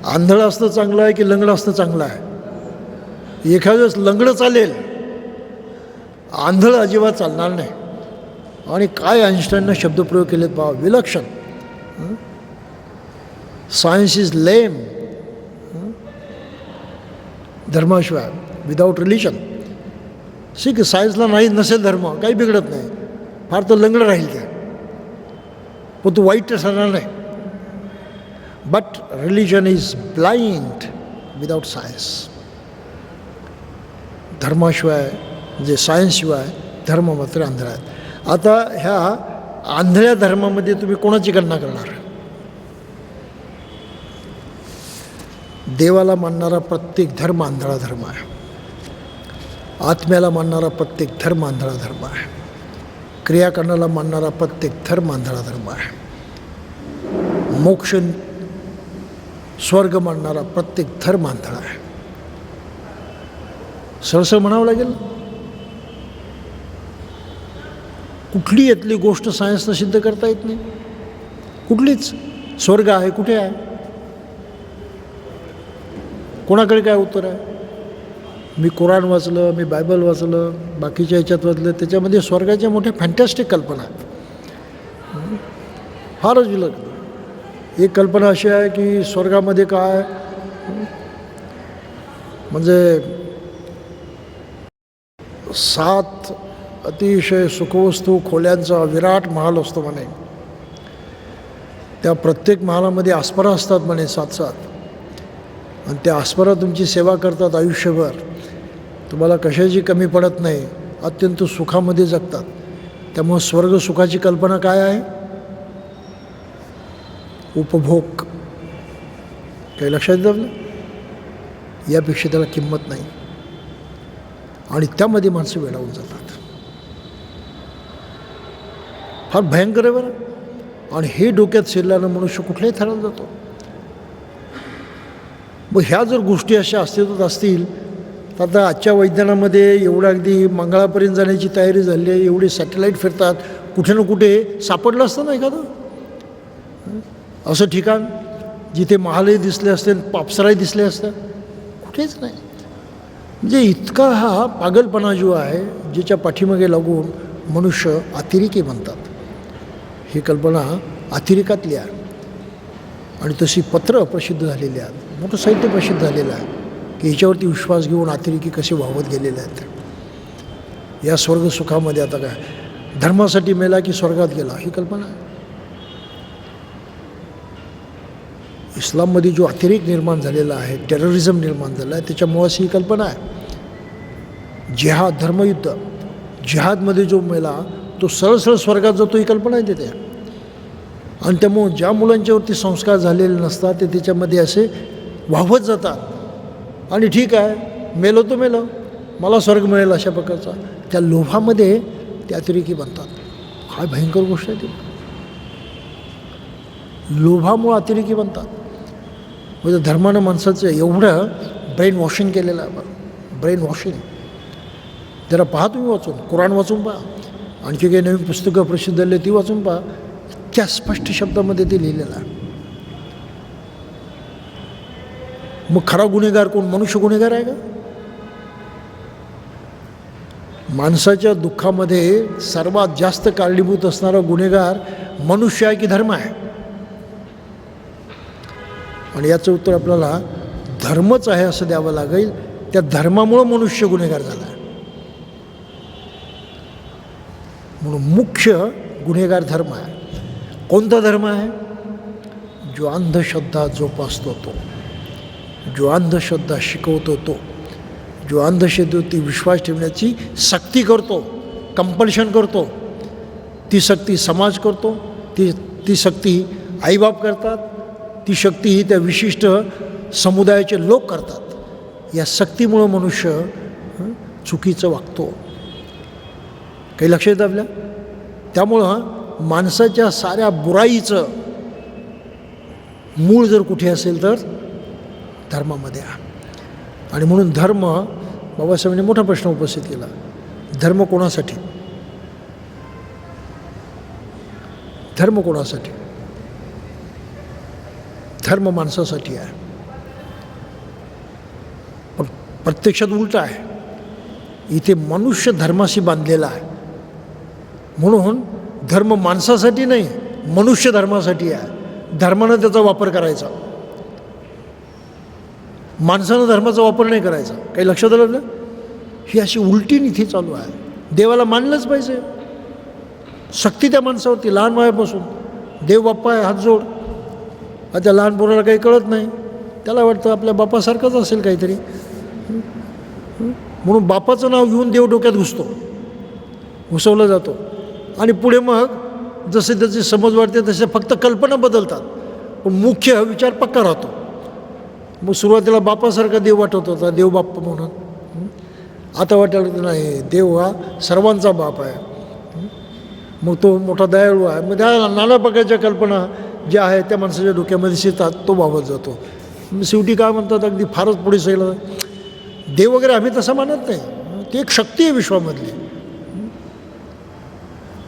आंधळं असणं चांगलं आहे की लंगडं असणं चांगलं आहे? एखाद्या वेळेस लंगडं चालेल, आंधळं अजिबात चालणार नाही. आणि काय आईन्स्टाईननं शब्दप्रयोग केलेत पहा, विलक्षण. सायन्स इज लेम, धर्माशिवाय, विदाऊट रिलिजन. ठीक आहे, सायन्सला नाही नसेल धर्म काही बिघडत नाही, फार तर लंगडं राहील त्या, पण तो वाईट ठरणार नाही. But religion is blind without science. धर्माशिवाय म्हणजे सायन्सशिवाय धर्म मात्र आंधळा आहेत. आता ह्या आंधळ्या धर्मामध्ये तुम्ही कोणाची गणना करणार? देवाला मानणारा प्रत्येक धर्म आंधळा धर्म आहे. आत्म्याला मानणारा प्रत्येक धर्म आंधळा धर्म आहे. क्रियाकरणाला मानणारा प्रत्येक धर्म आंधळा धर्म आहे. मोक्ष स्वर्ग मानणारा प्रत्येक धर्म आंधळा आहे. सरसर म्हणावं लागेल. कुठली यातली गोष्ट सायन्सनं सिद्ध करता येत नाही, कुठलीच. स्वर्ग आहे कुठे आहे? कोणाकडे काय उत्तर आहे? मी कुराण वाचलं, मी बायबल वाचलं, बाकीच्या ह्याच्यात वाचलं, त्याच्यामध्ये स्वर्गाच्या मोठ्या फॅन्टॅस्टिक कल्पना आहेत, फारच विलक्षण. एक कल्पना अशी आहे की स्वर्गामध्ये काय म्हणजे 7 अतिशय सुखवस्तू खोल्यांचा विराट महाल असतो म्हणे. त्या प्रत्येक महालामध्ये आस्परा असतात म्हणे 7-7, आणि त्या आस्परा तुमची सेवा करतात आयुष्यभर. तुम्हाला कशाची कमी पडत नाही, अत्यंत सुखामध्ये जगतात. त्यामुळे स्वर्ग सुखाची कल्पना काय आहे? उपभोग. काही लक्षात येतं आपलं? यापेक्षा त्याला किंमत नाही, आणि त्यामध्ये माणसं वेडावून जातात. फार भयंकर आहे बरं. आणि हे डोक्यात शिरल्यानं मनुष्य कुठल्याही थराला जातो. मग ह्या जर गोष्टी अशा अस्तित्वात असतील तर आता आजच्या वैज्ञानामध्ये एवढं अगदी मंगळापर्यंत जाण्याची तयारी झाली आहे, एवढे सॅटेलाईट फिरतात, कुठे ना कुठे सापडलं असतं ना एखादं असं ठिकाण जिथे महालही दिसले असते, पापसराही दिसले असतं. कुठेच नाही. म्हणजे इतका हा पागलपणा जो आहे ज्याच्या पाठीमागे लागून मनुष्य अतिरेकी बनतात. ही कल्पना अतिरेकातली आहे, आणि तशी पत्र प्रसिद्ध झालेली आहेत, मोठं साहित्य प्रसिद्ध झालेलं आहे की ह्याच्यावरती विश्वास घेऊन अतिरेकी कसे वाहवत गेलेले आहेत या स्वर्गसुखामध्ये. आता काय धर्मासाठी मेला की स्वर्गात गेला, ही कल्पना आहे. इस्लाममध्ये जो अतिरेक निर्माण झालेला आहे, टेररिझम निर्माण झाला आहे, त्याच्यामुळेच ही कल्पना आहे. जिहाद, धर्मयुद्ध, जिहादमध्ये जो मेला तो सरळ सरळ स्वर्गात जातो, ही कल्पना आहे तिथे. आणि त्यामुळं ज्या मुलांच्यावरती संस्कार झालेले नसतात ते त्याच्यामध्ये असे वाहवत जातात. आणि ठीक आहे, मेलो तो मेलो, मला स्वर्ग मिळेल अशा प्रकारचा त्या लोभामध्ये ते अतिरेकी बनतात. काय भयंकर गोष्ट आहे ती. लोभामुळं अतिरेकी बनतात. म्हणजे धर्मानं माणसाचं एवढं ब्रेन वॉशिंग केलेलं आहे. ब्रेन वॉशिंग जरा पहा तुम्ही वाचून, कुराण वाचून पहा, आणखी काही नवीन पुस्तकं प्रसिद्ध झाली ती वाचून पहा. इतक्या स्पष्ट शब्दामध्ये ते लिहिलेलं आहे. मग खरा गुन्हेगार कोण? मनुष्य गुन्हेगार आहे का? माणसाच्या दुःखामध्ये सर्वात जास्त कारणीभूत असणारा गुन्हेगार मनुष्य आहे की धर्म आहे? आणि याचं उत्तर आपल्याला धर्मच आहे असं द्यावं लागेल. त्या धर्मामुळं मनुष्य गुन्हेगार झाला आहे. म्हणून मुख्य गुन्हेगार धर्म आहे. कोणता धर्म आहे? जो अंधश्रद्धा जोपासतो तो, जो अंधश्रद्धा शिकवतो तो, जो अंधश्रद्धेवरती विश्वास ठेवण्याची सक्ती करतो, कंपल्शन करतो. ती सक्ती समाज करतो, ती सक्ती आईबाप करतात, ती शक्ती ही त्या विशिष्ट समुदायाचे लोक करतात. या सक्तीमुळं मनुष्य चुकीचं वागतो. काही लक्ष येतं आपल्या? त्यामुळं माणसाच्या साऱ्या बुराईचं मूळ जर कुठे असेल तर धर्मामध्ये आहे. आणि म्हणून धर्म, बाबासाहेबांनी मोठा प्रश्न उपस्थित केला, धर्म कोणासाठी? धर्म कोणासाठी? धर्म माणसासाठी आहे. पण प्रत्यक्षात उलट आहे. इथे मनुष्य धर्माशी बांधलेला आहे. म्हणून धर्म माणसासाठी नाही, मनुष्य धर्मासाठी आहे. धर्मानं त्याचा वापर करायचा, माणसानं धर्माचा वापर नाही करायचा. काही लक्षात आलं ना? ही अशी उलटी नीती चालू आहे. देवाला मानलंच पाहिजे. सक्ती त्या माणसावरती लहान वयापासून. देव बाप्पा आहे, हात जोड. आता लहान पोराला काही कळत नाही, त्याला वाटतं आपल्या बापासारखंच असेल काहीतरी, म्हणून बापाचं नाव घेऊन देव डोक्यात घुसवला जातो. आणि पुढे मग जसे त्याची समज वाढते तसे फक्त कल्पना बदलतात, पण मुख्य विचार पक्का राहतो. मग सुरुवातीला बापासारखा देव वाटत होता, देव बाप्पा म्हणून. आता वाटायला नाही, देव हा सर्वांचा बाप आहे, मग तो मोठा दयाळू आहे. मग त्या नाना प्रकारच्या कल्पना ज्या आहेत त्या माणसाच्या डोक्यामध्ये शिरतात, तो बाबत जातो. शेवटी काय म्हणतात, अगदी फारच पुढे सैल देव वगैरे आम्ही तसं मानत नाही, ती एक शक्ती आहे विश्वामधली.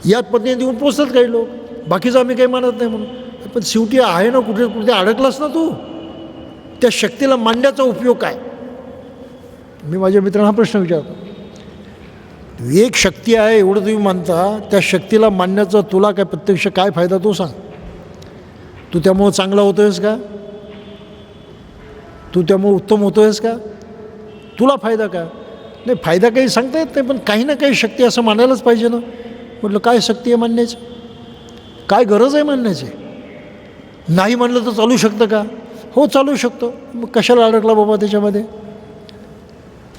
याच पद्धतीने देऊन पोचतात काही लोक, बाकीचं आम्ही काही मानत नाही म्हणून. पण शेवटी आहे ना, कुठे कुठे अडकलास ना तू, त्या शक्तीला मांडण्याचा उपयोग काय? मी माझ्या मित्रांना हा प्रश्न विचारतो. एक शक्ती आहे एवढं तुम्ही मानता, त्या शक्तीला मांडण्याचा तुला काय प्रत्यक्ष काय फायदा तो सांग. तू त्यामुळं चांगला होतो आहेस का? तू त्यामुळं उत्तम होतो आहेस का? तुला फायदा का? नाही, फायदा काही सांगता येत नाही, पण काही ना काही शक्ती असं मानायलाच पाहिजे ना. म्हटलं काय शक्ती आहे मानण्याची? काय गरज आहे मानण्याची? नाही मानलं तर चालू शकतं का? हो चालू शकतो. मग कशाला अडकला बाबा त्याच्यामध्ये?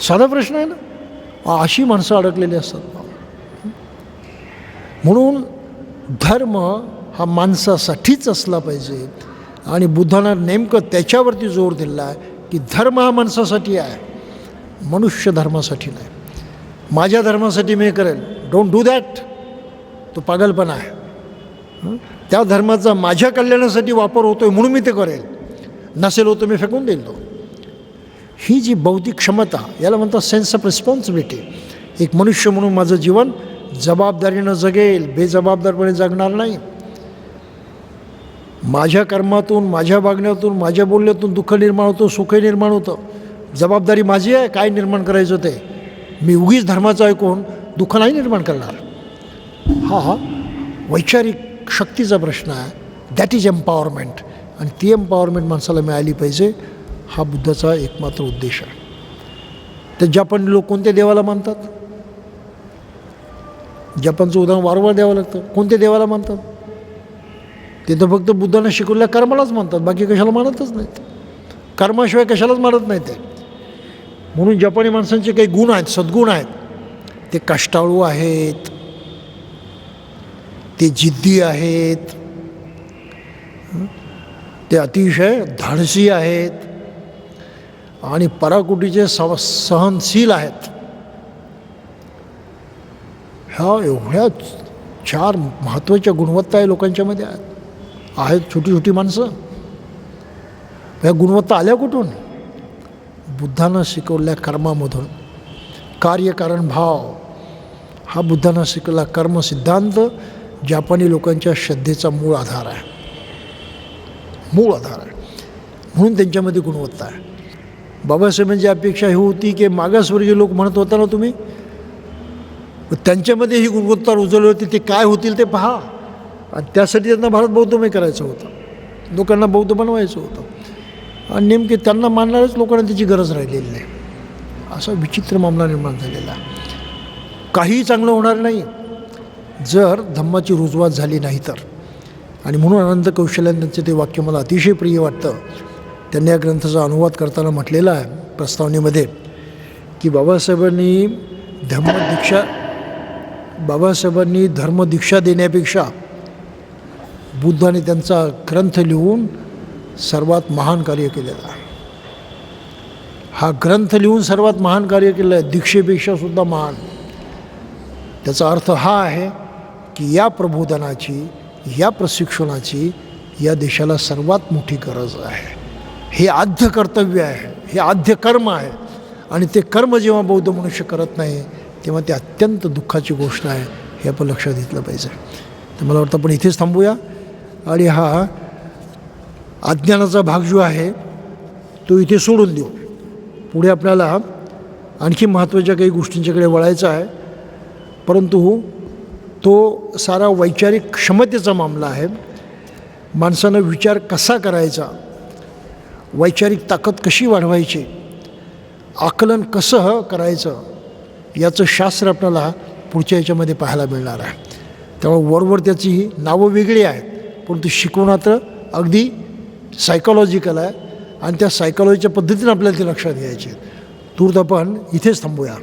साधा प्रश्न आहे ना. अशी माणसं अडकलेली असतात. म्हणून धर्म हा माणसासाठीच असला पाहिजे. आणि बुद्धानं नेमकं त्याच्यावरती जोर दिला आहे की धर्म हा माणसासाठी आहे, मनुष्य धर्मासाठी नाही. माझ्या धर्मासाठी मी करेल, डोंट डू दॅट, तो पागलपणा आहे. त्या धर्माचा माझ्या कल्याणासाठी वापर होतो आहे म्हणून मी ते करेल, नसेल होतं मी फेकून देईल तो. ही जी बौद्धिक क्षमता, याला म्हणतात सेन्स ऑफ रिस्पॉन्सिबिलिटी. एक मनुष्य म्हणून माझं जीवन जबाबदारीनं जगेल, बेजबाबदारपणे जगणार नाही. माझ्या कर्मातून, माझ्या वागण्यातून, माझ्या बोलण्यातून दुःख निर्माण होतं, सुख निर्माण होतं. जबाबदारी माझी आहे काय निर्माण करायचं ते. मी उगीच धर्माचं ऐकून दुःख नाही निर्माण करणार. हा वैचारिक शक्तीचा प्रश्न आहे. That is empowerment. आणि ती एम्पॉवरमेंट माणसाला मिळाली पाहिजे, हा बुद्धाचा एकमात्र उद्देश आहे. तर जपानी लोक कोणत्या देवाला मानतात? जपानचं उदाहरण वारंवार द्यावं लागतं. कोणत्या देवाला मानतात? ते तर फक्त बुद्धानं शिकवलेल्या कर्मालाच मानतात, बाकी कशाला मानतच नाहीत. कर्माशिवाय कशालाच मानत नाही ते. म्हणून जपानी माणसांचे काही गुण आहेत, सद्गुण आहेत. ते कष्टाळू आहेत, ते जिद्दी आहेत, ते अतिशय धाडसी आहेत आणि पराकुटीचे सहनशील आहेत. ह्या एवढ्या 4 महत्त्वाच्या गुणवत्ता आहे लोकांच्यामध्ये आहेत. आहेत छोटी छोटी माणसं. या गुणवत्ता आल्या कुठून? बुद्धानं शिकवल्या कर्मामधून. कार्यकारण भाव हा बुद्धानं शिकवला कर्म सिद्धांत जापानी लोकांच्या श्रद्धेचा मूळ आधार आहे. मूळ आधार आहे. म्हणून त्यांच्यामध्ये गुणवत्ता आहे. बाबासाहेबांची अपेक्षा ही होती की मागासवर्गीय लोक म्हणत होता ना तुम्ही, त्यांच्यामध्ये ही गुणवत्ता रुजवली होती. ते काय होतील ते पहा. आणि त्यासाठी त्यांना भारत बौद्धमय करायचं होतं. लोकांना बौद्ध बनवायचं होतं. आणि नेमके त्यांना मानणारच लोकांना त्याची गरज राहिलेली नाही. असा विचित्र मामला निर्माण झालेला. काहीही चांगलं होणार नाही जर धम्माची रुजवात झाली नाही तर. आणि म्हणून अनंत कौशल्याने त्यांचं ते वाक्य मला अतिशय प्रिय वाटतं. त्यांनी या ग्रंथाचा अनुवाद करताना म्हटलेला आहे प्रस्तावनेमध्ये की बाबासाहेबांनी धर्मदीक्षा देण्यापेक्षा बुद्धाने त्यांचा ग्रंथ लिहून सर्वात महान कार्य केलेलं आहे. हा ग्रंथ लिहून सर्वात महान कार्य केलं आहे, दीक्षेपेक्षा सुद्धा महान. त्याचा अर्थ हा आहे की या प्रबोधनाची, या प्रशिक्षणाची या देशाला सर्वात मोठी गरज आहे. हे आद्य कर्तव्य आहे, हे आद्य कर्म आहे. आणि ते कर्म जेव्हा बौद्ध मनुष्य करत नाही तेव्हा ते अत्यंत दुःखाची गोष्ट आहे. हे आपण लक्षात घेतलं पाहिजे. तर मला वाटतं आपण इथेच थांबूया आणि हा अज्ञानाचा भाग जो आहे तो इथे सोडून देऊ. पुढे आपल्याला आणखी महत्त्वाच्या काही गोष्टींच्याकडे वळायचं आहे. परंतु तो सारा वैचारिक क्षमतेचा मामला आहे. माणसानं विचार कसा करायचा, वैचारिक ताकद कशी वाढवायची, आकलन कसं करायचं, याचं शास्त्र आपल्याला पुढच्या याच्यामध्ये पाहायला मिळणार आहे. त्यामुळे वरवर त्याची नावं वेगळी आहेत, परंतु शिकवणं अगदी सायकॉलॉजिकल आहे. आणि त्या सायकॉलॉजीच्या पद्धतीने आपल्याला ते लक्षात घ्यायचे. तूर्त आपण इथेच थांबूया.